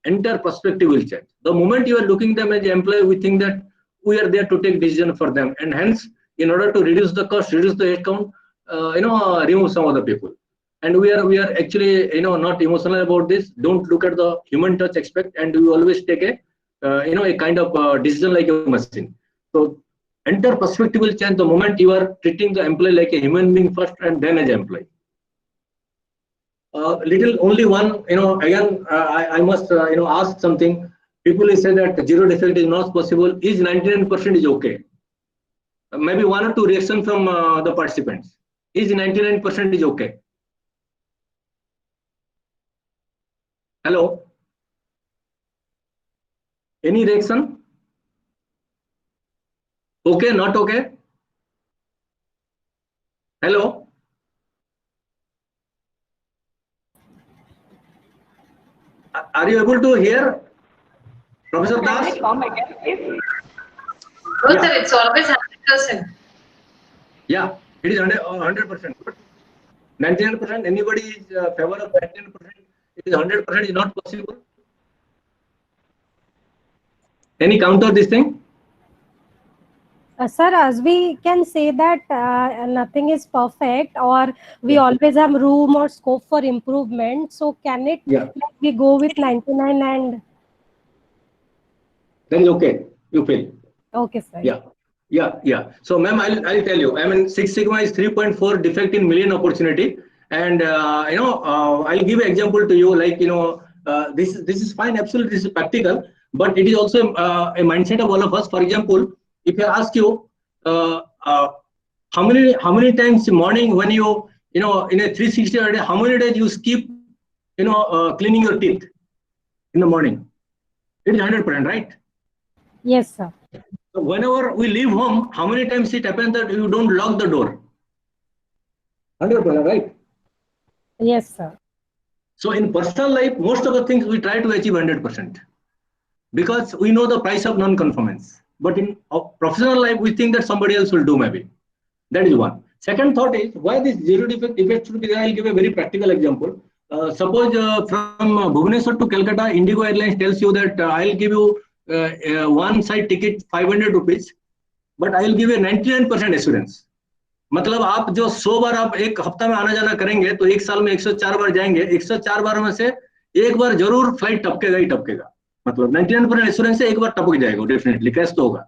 Entire perspective will change. The moment you are looking them as an employee, we think that we are there to take decision for them, and hence, in order to reduce the cost, reduce the headcount, remove some other people. And we are actually not emotional about this. Don't look at the human touch aspect, and we always take a kind of decision like a machine. So entire perspective will change the moment you are treating the employee like a human being first and then as an employee. Only one, again, I must, ask something. People will say that zero defect is not possible. Is 99% is okay? Maybe 1 or 2 reactions from the participants. Is 99% is okay? Hello? Any reaction? Okay, not okay? Hello? Are you able to hear? Professor Das? Can I come again, please? No, sir, it's always 100%. Yeah, it is 100%. 99%, anybody is favor of 99%, it is 100% is not possible. Any counter this thing? Sir, as we can say that nothing is perfect, or we always have room or scope for improvement. So can it we go with 99 and Then okay, you feel. okay, sir. Yeah. So ma'am, I'll tell you. I mean, Six Sigma is 3.4 defect in million opportunity, and I'll give an example to you. Like this is fine, absolutely, this is practical, but it is also a mindset of all of us. For example, if I ask you how many times in morning when you in a 360 day, how many days you skip cleaning your teeth in the morning? It is 100%, right? Yes, sir. So whenever we leave home, how many times it happens that you don't lock the door? 100%, right? Yes, sir. So in personal life, most of the things we try to achieve 100% because we know the price of non-conformance. But in professional life, we think that somebody else will do maybe. That is one. Second thought is why this zero defect effect should be there. I'll give a very practical example. Suppose from Bhubaneswar to Calcutta, Indigo Airlines tells you that I'll give you one side ticket 500 rupees, but I will give you 99% assurance. मतलब आप जो 100 बार आप एक हफ्ता में आना जाना करेंगे तो एक साल में 104 बार जाएंगे, 104 बार में से एक बार जरूर फ्लाइट टपकेगा ही टपकेगा, मतलब 99% एश्योरेंस है एक बार टपक जाएगा डेफिनेटली, क्रैश तो होगा.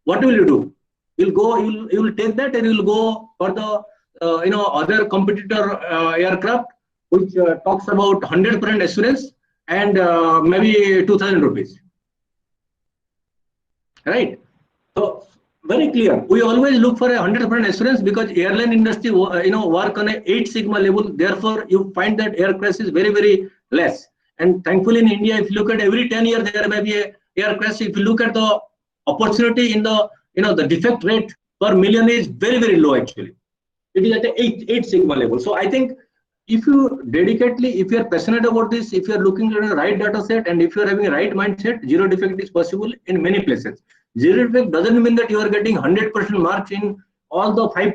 What will you do? You will take that and you will go for the other competitor aircraft which talks about 100% assurance and maybe 2,000 rupees, right? So very clear. We always look for a 100% assurance because airline industry work on a 8 sigma level. Therefore, you find that air crash is very, very less. And thankfully in India, if you look at every 10 years, there may be a air crash. If you look at the opportunity in the, the defect rate per million is very, very low actually. It is at a 8 sigma level. So I think if you dedicatedly, if you are passionate about this, if you are looking at the right data set and if you are having a right mindset, zero defect is possible in many places. Zero defect doesn't mean that you are getting 100% marks in all the 5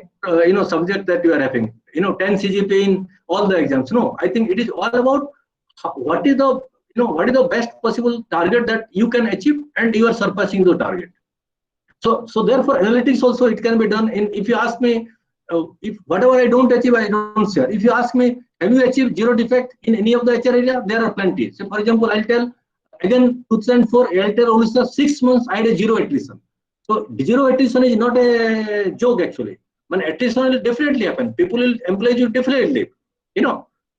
subjects that you are having, 10 CGPA in all the exams. No, I think it is all about what is the best possible target that you can achieve and you are surpassing the target. So therefore analytics also it can be done in, if you ask me, if whatever I don't achieve, I don't share. If you ask me, have you achieved zero defect in any of the HR area? There are plenty. So for example, I'll tell again 2004 Airtel Odisha 6 months I had a zero attrition. So zero attrition is not a joke actually. When attrition will definitely happen, people will employ you definitely,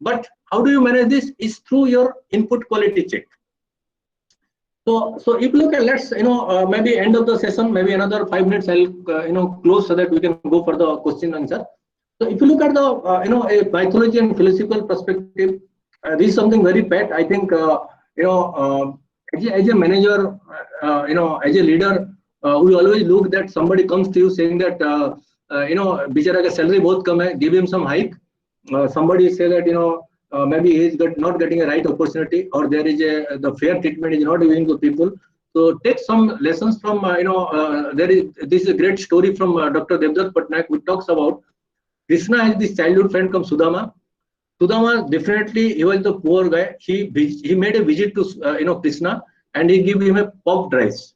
But how do you manage this? Is through your input quality check. So if you look at, let's maybe end of the session, maybe another 5 minutes I'll close so that we can go for the question and answer. So if you look at the a mythology and philosophical perspective, this is something very pet. I think as a manager, as a leader, we always look that somebody comes to you saying that bichara ka salary bahut kam hai, give him some hike. Somebody say that maybe he is not getting a right opportunity, or there is the fair treatment is not giving to people. So take some lessons from this is a great story from Dr. Devdutt Patnaik, which talks about Krishna has this childhood friend called Sudama. Sudama definitely, he was the poor guy. He made a visit to Krishna and he gave him a puffed rice.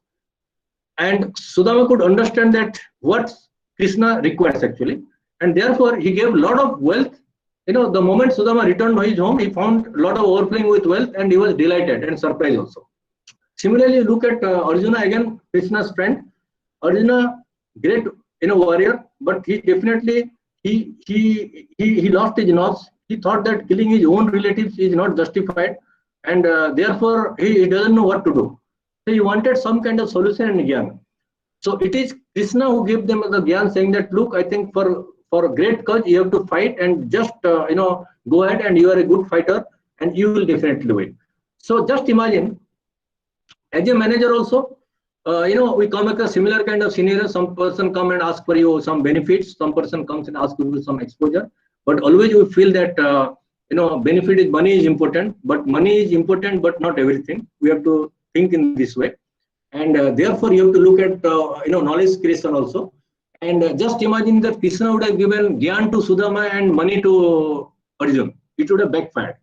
And Sudama could understand that what Krishna requires actually, and therefore he gave a lot of wealth. The moment Sudama returned to his home, he found a lot of overflowing with wealth and he was delighted and surprised also. Similarly, look at Arjuna, again, Krishna's friend. Arjuna, great warrior, but he definitely, he lost his nose. He thought that killing his own relatives is not justified, and therefore he doesn't know what to do. So he wanted some kind of solution in Gyan. So it is Krishna who gave them the Gyan, saying that, look, I think for a great cause, you have to fight and just, go ahead and you are a good fighter and you will definitely win. So just imagine, as a manager also, we come across similar kind of scenario. Some person come and ask for you some benefits. Some person comes and asks you some exposure. But always we feel that, benefit is money is important, but money is important, but not everything. We have to think in this way. And therefore you have to look at, knowledge creation also. And just imagine that Krishna would have given Gyan to Sudama and money to Arjun. It would have backfired.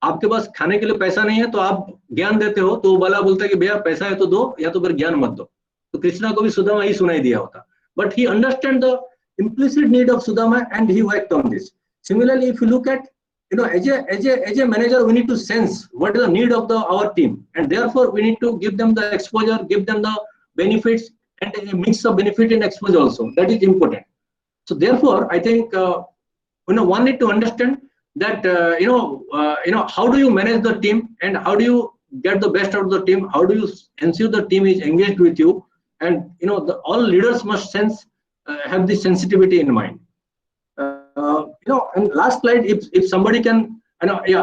आपके पास खाने के लिए पैसा नहीं है तो आप ज्ञान देते हो, तो वाला बोलता है कि भैया पैसा है तो दो या तो फिर ज्ञान मत दो. तो कृष्णा को भी सुदामा ही सुनाई दिया होता. But he understand the implicit need of Sudama and he worked on this. Similarly, if you look at, as a manager, we need to sense what is the need of our team, and therefore we need to give them the exposure, give them the benefits, and a mix of benefit and exposure also. That is important. So therefore, I think one need to understand that how do you manage the team and how do you get the best out of the team? How do you ensure the team is engaged with you? And all leaders must have this sensitivity in mind. And last slide, if somebody can,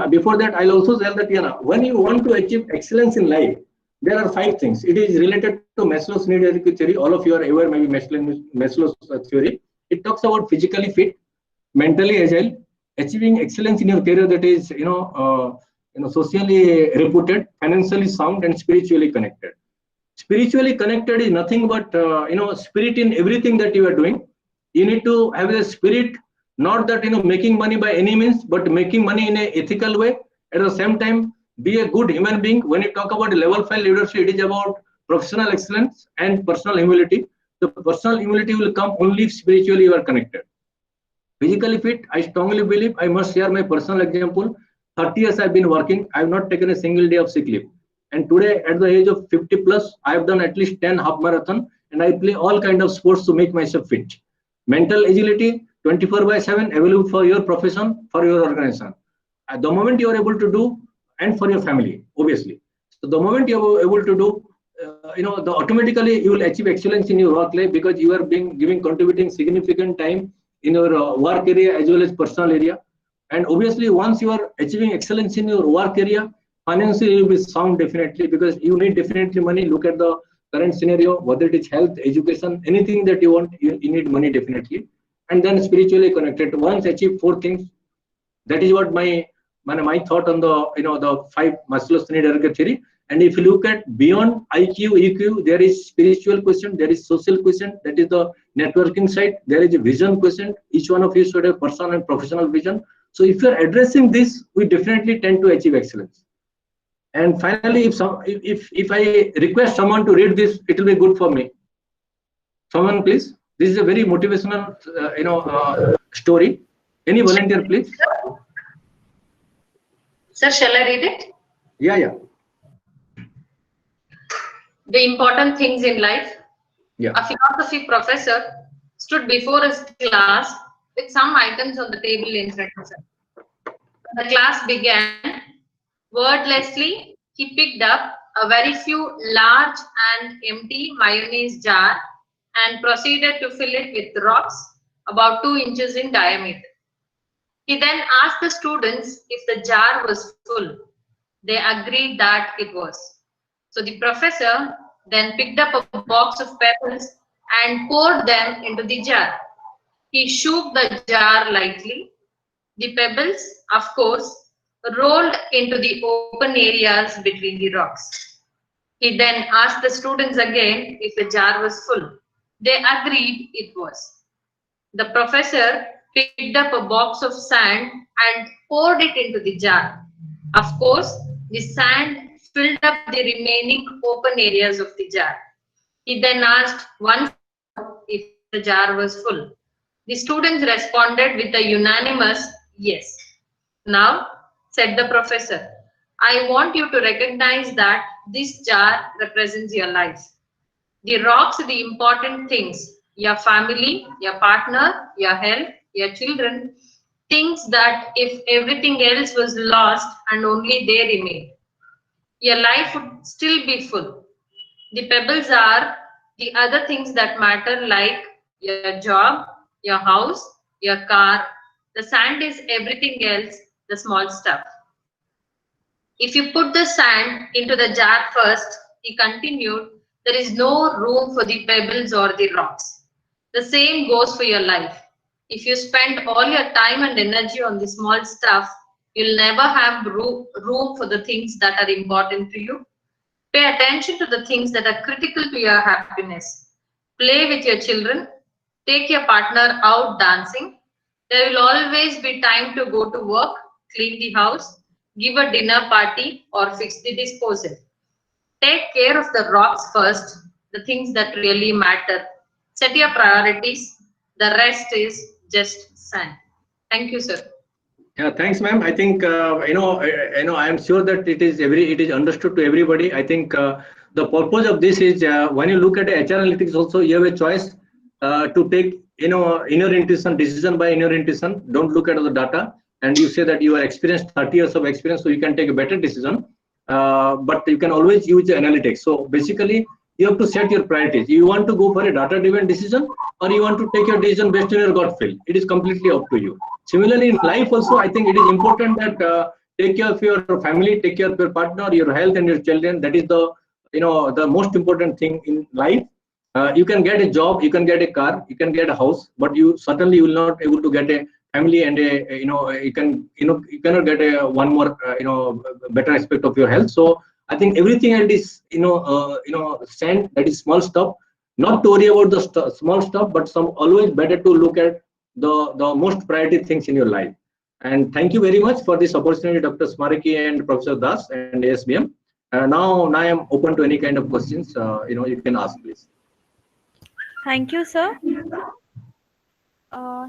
before that, I'll also tell that when you want to achieve excellence in life, there are 5 things. It is related to Maslow's need hierarchy theory. All of you are aware, maybe Maslow's theory. It talks about physically fit, mentally agile, achieving excellence in your career, that is, socially reputed, financially sound, and spiritually connected. Spiritually connected is nothing but, spirit in everything that you are doing. You need to have a spirit, not that, making money by any means, but making money in an ethical way. At the same time, be a good human being. When you talk about level 5 leadership, it is about professional excellence and personal humility. The personal humility will come only if spiritually you are connected. Physically fit, I strongly believe, I must share my personal example. 30 years I've been working. I've not taken a single day of sick leave. And today, at the age of 50 plus, I've done at least 10 half marathon, and I play all kind of sports to make myself fit. Mental agility, 24/7, available for your profession, for your organization. At the moment you are able to do, and for your family, obviously. So the moment you are able to do, automatically you will achieve excellence in your work life, because you are contributing significant time in your work area as well as personal area. And obviously, once you are achieving excellence in your work area, financially you will be sound definitely, because you need definitely money. Look at the current scenario, whether it is health, education, anything that you want, you need money definitely. And then spiritually connected. Once achieve 4 things, that is what my thought on the the 5 Maslow's need hierarchy theory. And if you look at beyond IQ, EQ, there is spiritual question, there is social question, that is the networking side, there is a vision question. Each one of you should have personal and professional vision. So if you are addressing this, we definitely tend to achieve excellence. And finally, if I request someone to read this, it will be good for me. Someone, please. This is a very motivational, story. Any volunteer, please? Sir, shall I read it? Yeah. The important things in life. Yeah. A philosophy professor stood before his class with some items on the table in front of him. The class began. Wordlessly, he picked up a very few large and empty mayonnaise jar and proceeded to fill it with rocks about 2 inches in diameter. He then asked the students if the jar was full. They agreed that it was. So the professor then picked up a box of pebbles and poured them into the jar. He shook the jar lightly. The pebbles, of course, rolled into the open areas between the rocks. He then asked the students again if the jar was full. They agreed it was. The professor picked up a box of sand and poured it into the jar. Of course, the sand filled up the remaining open areas of the jar. He then asked once more if the jar was full. The students responded with a unanimous yes. Now, said the professor, I want you to recognize that this jar represents your life. The rocks are the important things, your family, your partner, your health, your children, things that if everything else was lost and only they remained, your life would still be full. The pebbles are the other things that matter, like your job, your house, your car. The sand is everything else, the small stuff. If you put the sand into the jar first, he continued, there is no room for the pebbles or the rocks. The same goes for your life. If you spend all your time and energy on the small stuff, you'll never have room for the things that are important to you. Pay attention to the things that are critical to your happiness. Play with your children. Take your partner out dancing. There will always be time to go to work, clean the house, give a dinner party, or fix the disposal. Take care of the rocks first, the things that really matter. Set your priorities. The rest is just sand. Thank you, sir. Yeah, thanks, ma'am. I think I am sure that it is understood to everybody. I think the purpose of this is when you look at HR analytics, also you have a choice to take inner intuition, decision by inner intuition. Don't look at the data, and you say that you are experienced, 30 years of experience, so you can take a better decision. But you can always use the analytics. So basically, you have to set your priorities. You want to go for a data-driven decision, or you want to take your decision based on your gut feel. It is completely up to you. Similarly, in life also, I think it is important that take care of your family, take care of your partner, your health, and your children. That is the most important thing in life. You can get a job, you can get a car, you can get a house, but you certainly will not able to get a family and you cannot get a one more better aspect of your health. So I think everything else is sand, that is small stuff. Not to worry about the small stuff, but always better to look at the most priority things in your life. And thank you very much for this opportunity, Dr. Smaraki and Professor Das and ASBM. Now I am open to any kind of questions. You can ask, please. Thank you, sir.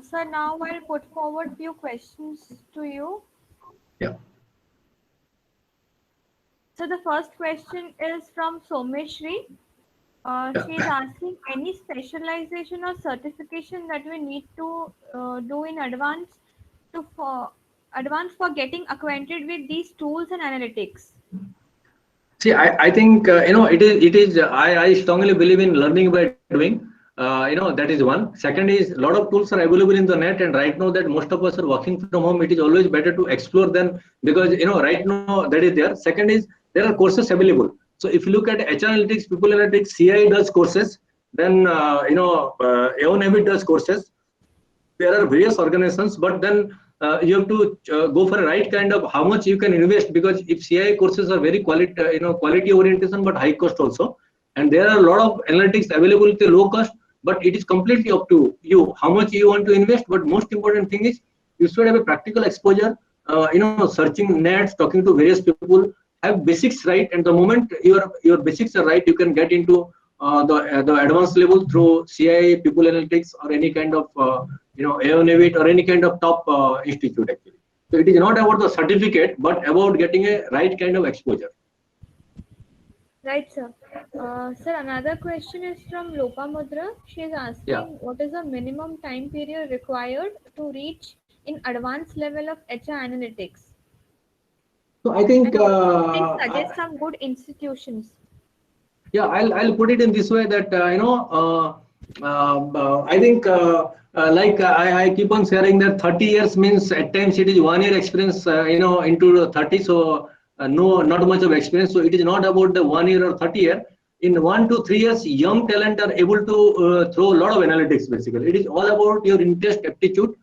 Sir, now I'll put forward few questions to you. Yeah. So the first question is from Someshri. She is asking any specialization or certification that we need to do in advance for getting acquainted with these tools and analytics. See, I think it is. I strongly believe in learning by doing. That is one. Second is a lot of tools are available in the net, and right now that most of us are working from home, it is always better to explore them because right now that is there. Second is there are courses available. So if you look at HR analytics, people analytics, CI does courses, then Aonavit does courses. There are various organizations, but then you have to go for a right kind of how much you can invest, because if CI courses are very quality orientation but high cost also, and there are a lot of analytics available at a low cost, but it is completely up to you how much you want to invest. But most important thing is you should have a practical exposure, searching nets, talking to various people, have basics right, and the moment your basics are right, you can get into the advanced level through CI, people analytics, or any kind of Aonavit or any kind of top institute actually. So it is not about the certificate, but about getting a right kind of exposure. Right, sir. Sir, another question is from Lopamudra. She is asking what is the minimum time period required to reach in advanced level of HR analytics? So I think please suggest some good institutions. Yeah, I'll put it in this way that I think I keep on sharing that 30 years means at times it is 1 year experience into 30, so not much of experience. So it is not about the 1 year or 30 year. In 1 to 3 years, young talent are able to throw a lot of analytics. Basically, it is all about your interest, aptitude.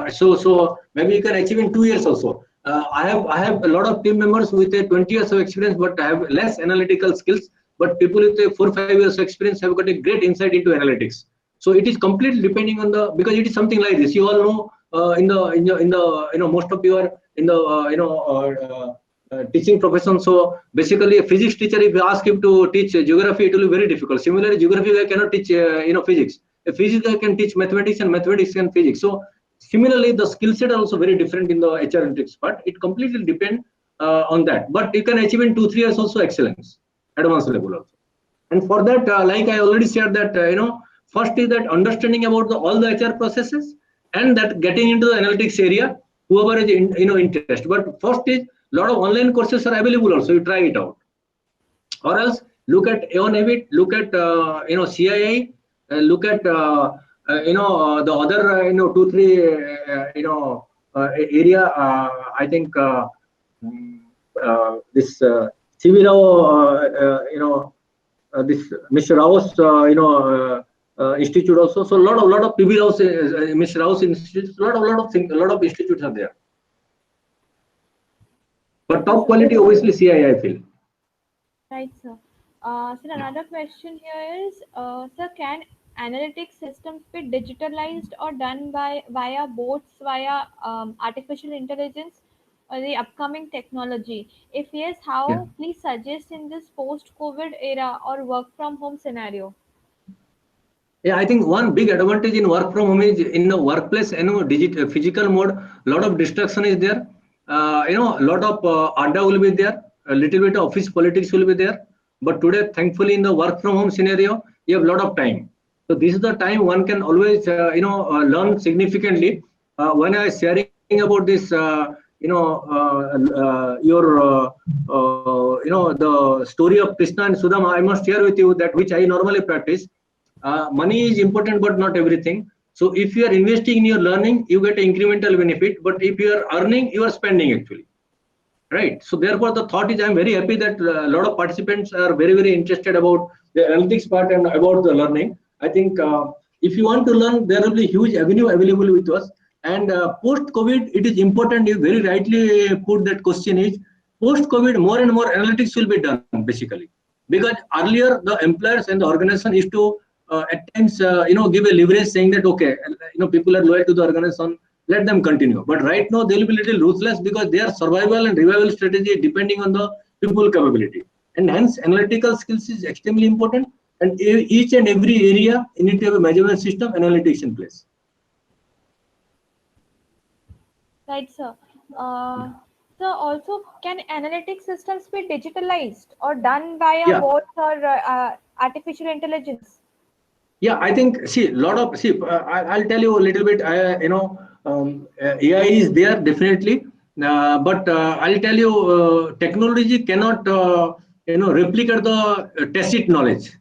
So maybe you can achieve in 2 years also. I have a lot of team members with 20 years of experience, but have less analytical skills. But people with 4 or 5 years of experience have got a great insight into analytics. So it is completely depending on because it is something like this. You all know, most of you are in the teaching profession. So basically, a physics teacher, if you ask him to teach geography, it will be very difficult. Similarly, geography guy cannot teach physics. A physics guy can teach mathematics, and mathematics can physics. So similarly, the skill set are also very different in the HR analytics part. It completely depends on that. But you can achieve in 2-3 years also excellence, advanced level also. And for that, like I already said that first is that understanding about all the HR processes, and that getting into the analytics area, whoever is interest. But first is a lot of online courses are available also. You try it out, or else look at Aonavit, look at CII, look at the other 2-3 area. I think this CV Rao, this Mr. Rao's institute also. So a lot of PB Rao's, Mr. Rao's institute, a lot of things, a lot of institutes are there. But top quality, obviously, CII, I feel. Right, sir. So another question here is, sir, can analytics systems be digitalized or done via bots, via artificial intelligence, or the upcoming technology? If yes, how? Yeah. Please suggest in this post-COVID era or work from home scenario. Yeah, I think one big advantage in work from home is in the workplace, physical mode, a lot of distraction is there. A lot of adda will be there, a little bit of office politics will be there. But today, thankfully, in the work from home scenario, you have a lot of time. So this is the time one can always, learn significantly. When I was sharing about this, the story of Krishna and Sudama, I must share with you that which I normally practice. Money is important, but not everything. So if you are investing in your learning, you get an incremental benefit. But if you are earning, you are spending actually. Right. So therefore, the thought is, I'm very happy that a lot of participants are very, very interested about the analytics part and about the learning. I think if you want to learn, there will be huge avenue available with us. And post-COVID, it is important. You very rightly put that question is, post-COVID, more and more analytics will be done basically. Because earlier, the employers and the organization used to at times, give a leverage saying that, okay, people are loyal to the organization, let them continue. But right now, they will be a little ruthless because their survival and revival strategy is depending on the people capability. And hence, analytical skills is extremely important. And each and every area, you need to have a measurement system, analytics in place. Right, sir. So also, can analytic systems be digitalized or done via Yeah. bots or artificial intelligence? Yeah, I think, see, I'll tell you a little bit. AI is there definitely, but I'll tell you, technology cannot, replicate the tacit knowledge,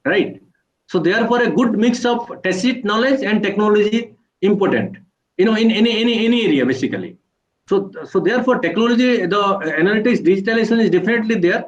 right? So therefore, a good mix of tacit knowledge and technology important, in any area basically. So therefore, technology, the analytics digitalization is definitely there.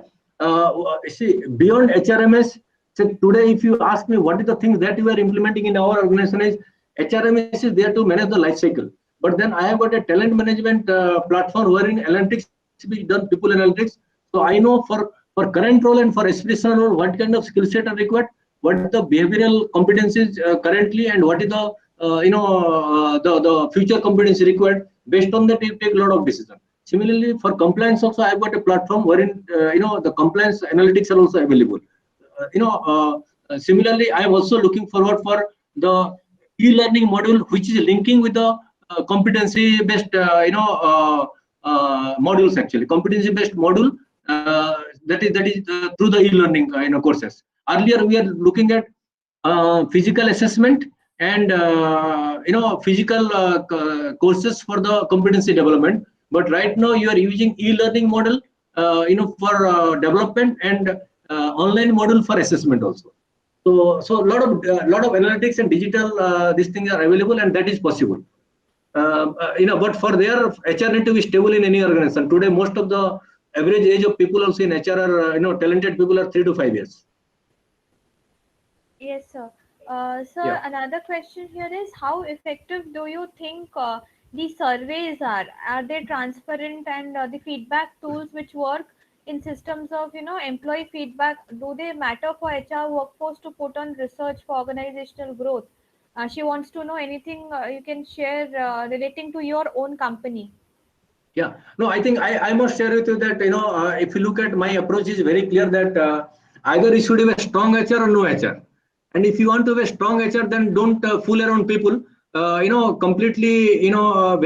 See, beyond HRMS. So today, if you ask me what is the things that we are implementing in our organization, is HRMS is there to manage the life cycle. But then I have got a talent management platform wherein analytics be done, people analytics. So I know for current role and for aspirational role, what kind of skill set are required, what is the behavioral competencies currently, and what is the the future competency required. Based on that, you take a lot of decision. Similarly, for compliance also, I've got a platform wherein the compliance analytics are also available. Similarly, I am also looking forward for the e-learning module, which is linking with the competency-based, modules. Actually, competency-based module that is through the e-learning courses. Earlier, we are looking at physical assessment and physical courses for the competency development. But right now, you are using e-learning model, for development, and online module for assessment also. So a lot of analytics and digital these things are available, and that is possible. But for their HR need to be stable in any organization. Today, most of the average age of people also in HR are talented people are 3 to 5 years. Yes, sir. Sir, Yeah. another question here is, how effective do you think the surveys are? Are they transparent, and the feedback tools which work in systems of employee feedback, do they matter for HR workforce to put on research for organizational growth? She wants to know anything you can share relating to your own company. Yeah, no, I think I must share with you that if you look at my approach is very clear that either you should have a strong HR or no HR, and if you want to have a strong HR, then don't fool around people. Completely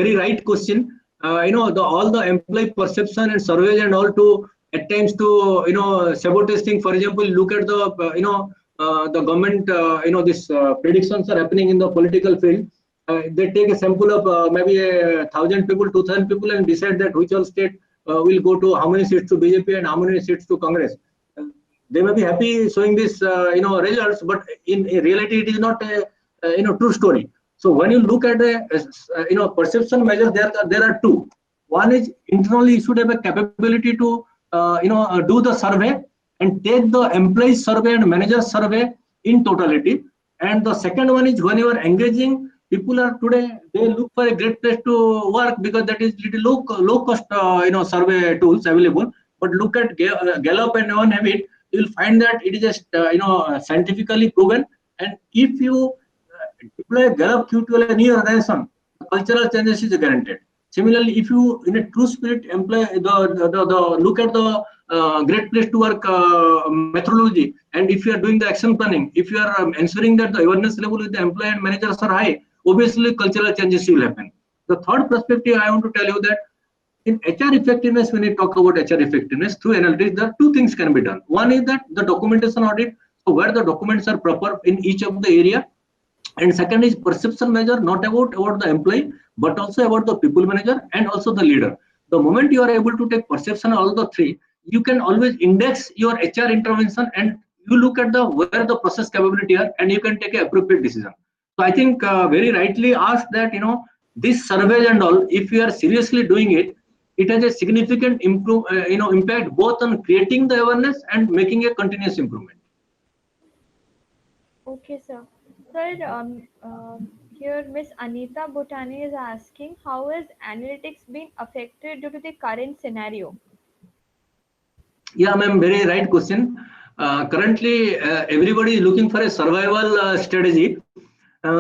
very right question. All the employee perception and surveys and all to at times to sabotage thing. For example, look at the the government this predictions are happening in the political field. They take a sample of maybe 1,000 people, 2,000 people, and decide that which all state will go to how many seats to BJP and how many seats to Congress. They may be happy showing this results, but in reality it is not a true story. So when you look at a perception measure, there are two. One is internally you should have a capability to do the survey and take the employee survey and manager survey in totality. And the second one is when you are engaging people are today, they look for a great place to work because that is little low cost survey tools available. But look at Gallup and One Habit, you will find that it is just scientifically proven. And if you deploy Gallup Q12 in your organization, cultural changes is guaranteed. Similarly, if you in a true spirit employ the look at the great place to work methodology, and if you are doing the action planning, if you are ensuring that the awareness level with the employee and managers are high, obviously cultural changes will happen. The third perspective I want to tell you that in HR effectiveness, when we talk about HR effectiveness through analytics, there are two things can be done. One is that the documentation audit, so where the documents are proper in each of the area, and second is perception measure, not about the employee, but also about the people manager and also the leader. The moment you are able to take perception all the three, you can always index your HR intervention, and you look at the where the process capability are, and you can take an appropriate decision. So I think very rightly asked that this survey and all, if you are seriously doing it, it has a significant impact both on creating the awareness and making a continuous improvement. Okay, sir. Sir, here Miss Anita Bhutani is asking, how is analytics being affected due to the current scenario? Yeah, ma'am, very right question. Currently, everybody is looking for a survival strategy.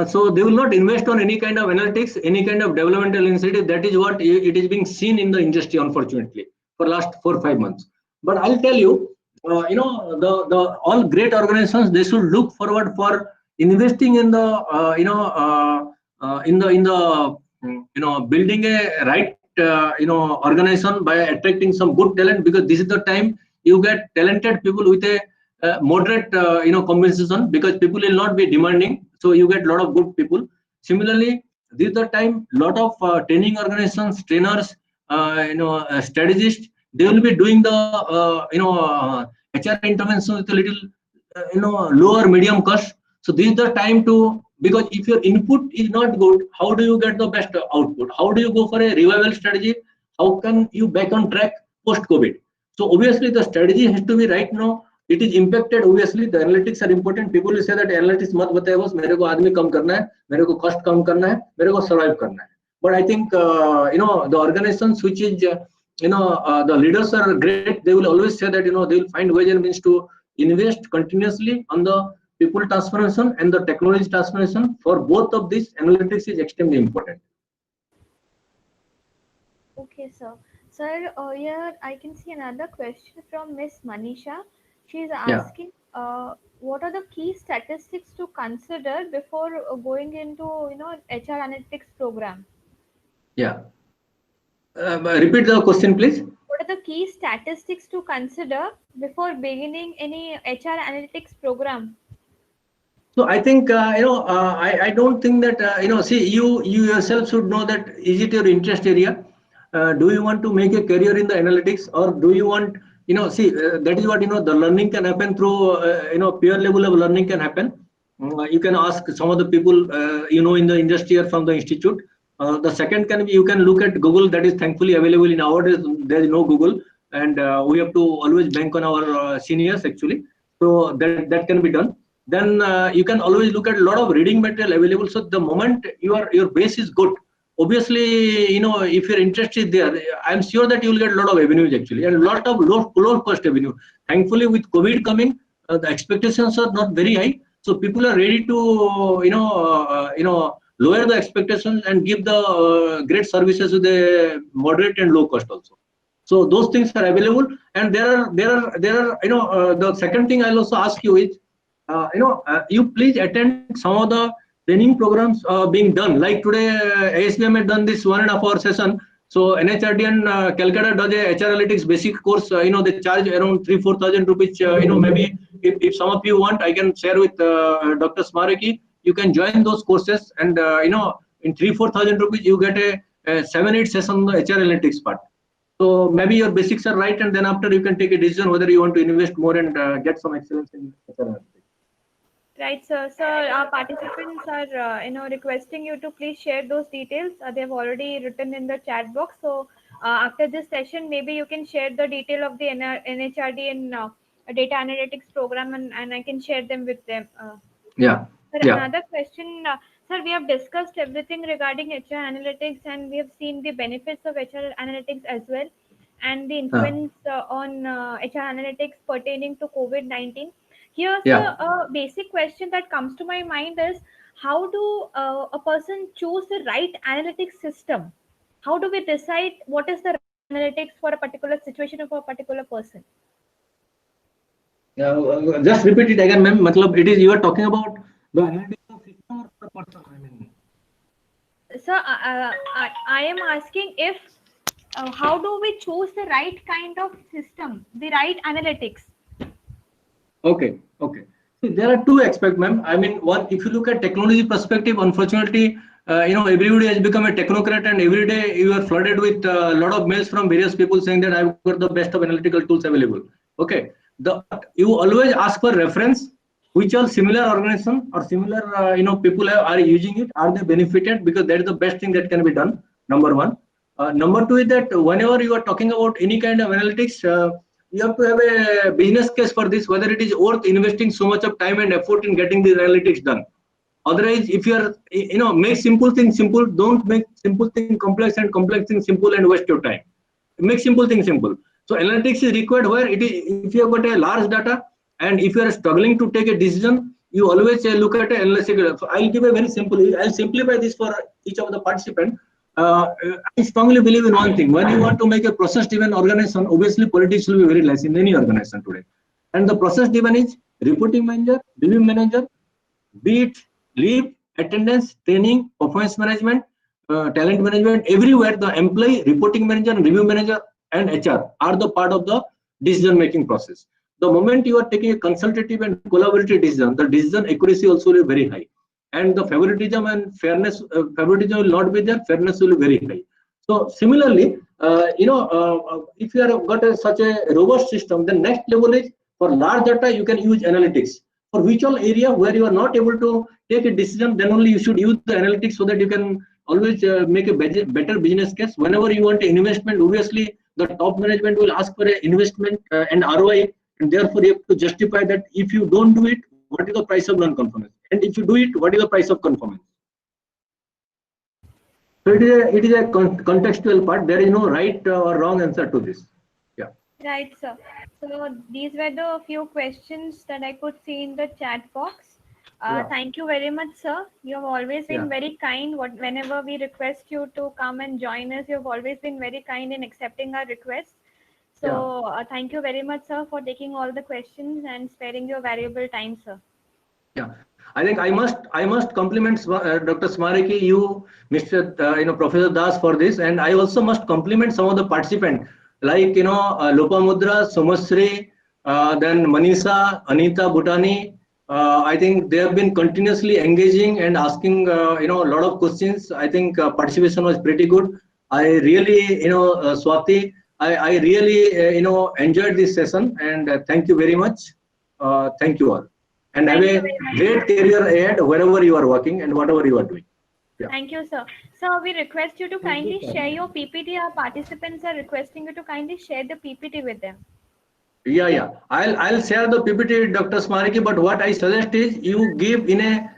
So they will not invest on any kind of analytics, any kind of developmental initiative. That is what it is being seen in the industry, unfortunately, for last 4 or 5 months. But I'll tell you, the all great organizations, they should look forward for investing in the building a right organization by attracting some good talent, because this is the time you get talented people with a moderate compensation, because people will not be demanding, so you get a lot of good people. Similarly, this is the time lot of training organizations, trainers, strategists, they will be doing the HR intervention with a little lower medium cost. So this is the time to, because if your input is not good, how do you get the best output? How do you go for a revival strategy? How can you back on track post COVID? So obviously the strategy has to be right now. It is impacted. Obviously the analytics are important. People will say that analytics mat bataye boss, mere ko aadmi kam karna hai, mere ko cost kam karna hai, mere ko survive karna hai. But I think the organizations which is the leaders are great. They will always say that they will find ways and means to invest continuously on the people transformation and the technology transformation. For both of these, analytics is extremely important. Okay, sir. Sir, here I can see another question from Miss Manisha. She is asking, what are the key statistics to consider before going into HR analytics program? Yeah. Repeat the question, please. What are the key statistics to consider before beginning any HR analytics program? So I think I don't think that see, you yourself should know that is it your interest area? Do you want to make a career in the analytics, or do you want see that is what the learning can happen through peer level of learning can happen. You can ask some of the people in the industry or from the institute. The second can be, you can look at Google. That is thankfully available in nowadays. There is no Google, and we have to always bank on our seniors actually. So that can be done. Then you can always look at a lot of reading material available. So the moment your base is good, obviously if your interest is there, I'm sure that you will get a lot of avenues actually, and a lot of low cost avenue. Thankfully, with COVID coming, the expectations are not very high, so people are ready to lower the expectations and give the great services with a moderate and low cost also. So those things are available, and there are the second thing I'll also ask you is you please attend some of the training programs being done. Like today, ASBM had done this 1.5 hour session. So NHRD and Calcutta does a HR analytics basic course. They charge around 3,000-4,000 rupees. Maybe if some of you want, I can share with Dr. Smaraki. You can join those courses, and in 3,000-4,000 rupees, you get a 7-8 session on the HR analytics part. So maybe your basics are right, and then after you can take a decision whether you want to invest more and get some excellence in HR analytics. Right, sir. Sir, our participants are requesting you to please share those details. They have already written in the chat box. So after this session, maybe you can share the detail of the NHRD and data analytics program, and I can share them with them. Yeah. Sir, another question. Sir, we have discussed everything regarding HR analytics, and we have seen the benefits of HR analytics as well, and the influence on HR analytics pertaining to COVID-19. Here's a basic question that comes to my mind is, how do a person choose the right analytics system? How do we decide what is the right analytics for a particular situation or for a particular person? Just repeat it again, ma'am. Matlab, it is you are talking about the analytics system or the person? Sir, I am asking if how do we choose the right kind of system, the right analytics? Okay. See, there are two aspects, ma'am. I mean, one, if you look at technology perspective, unfortunately, everybody has become a technocrat, and every day you are flooded with a lot of mails from various people saying that I've got the best of analytical tools available. Okay, you always ask for reference, which are similar organization or similar people are using it. Are they benefited? Because that is the best thing that can be done. Number one. Number two is that whenever you are talking about any kind of analytics, you have to have a business case for this, whether it is worth investing so much of time and effort in getting these analytics done. Otherwise, if you are, make simple things simple, don't make simple things complex and complex things simple and waste your time. Make simple things simple. So analytics is required where it is, if you have got a large data and if you are struggling to take a decision, you always look at analytics. So I'll give a very simple, I'll simplify this for each of the participants. I strongly believe in one thing. When you want to make a process-driven organization, obviously politics will be very less in any organization today. And the process-driven is reporting manager, review manager, be it leave, attendance, training, performance management, talent management, everywhere the employee, reporting manager, review manager, and HR are the part of the decision making process. The moment you are taking a consultative and collaborative decision, the decision accuracy also will be very high, and the favoritism and fairness, favoritism will not be there, fairness will be very high. So similarly, if you have got such a robust system, then next level is for large data you can use analytics. For which all area where you are not able to take a decision, then only you should use the analytics, so that you can always make a better business case. Whenever you want an investment, obviously the top management will ask for an investment and ROI, and therefore you have to justify that if you don't do it, what is the price of non-conformance, and if you do it, what is the price of conformance. So it is a contextual part. There is no right or wrong answer to this. Yeah. Right, sir. So these were the few questions that I could see in the chat box. Yeah. Thank you very much, sir. You have always been Yeah. very kind. Whenever we request you to come and join us, you have always been very kind in accepting our requests. So thank you very much, sir, for taking all the questions and sparing your valuable time, sir. Yeah, I think I must compliment Dr. Smaraki, you, Mr. Professor Das for this, and I also must compliment some of the participants like Lopamudra, Somasri, then Manisha, Anita Bhutani. I think they have been continuously engaging and asking a lot of questions. I think participation was pretty good. I really Swati, I really enjoyed this session, and thank you very much. Thank you all. And have a great career ahead wherever you are working and whatever you are doing. Yeah. Thank you, sir. Sir, we request you to kindly share your PPT. Our participants are requesting you to kindly share the PPT with them. Yeah. I'll share the PPT, Dr. Smaraki, but what I suggest is you give in a,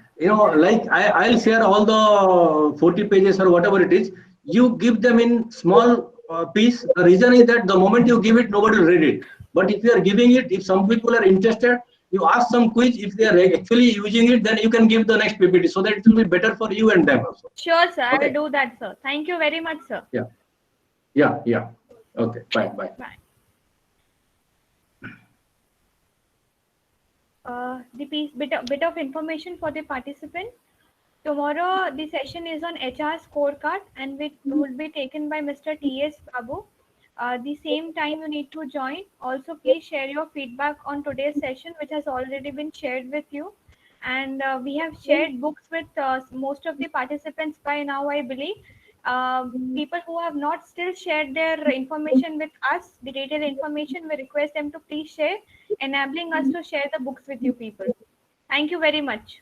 like I'll share all the 40 pages or whatever it is. You give them in small piece. The reason is that the moment you give it, nobody will read it. But if you are giving it, if some people are interested, you ask some quiz. If they are actually using it, then you can give the next PPT, so that it will be better for you and them also. Sure, sir. Okay. I will do that, sir. Thank you very much, sir. Yeah. Okay. Bye. Bye. The bit of information for the participant. Tomorrow the session is on HR scorecard, and it will be taken by Mr. T.S. Babu. The same time you need to join. Also, please share your feedback on today's session, which has already been shared with you. And we have shared books with most of the participants by now, I believe. People who have not still shared their information with us, the detailed information, we request them to please share, enabling us to share the books with you people. Thank you very much.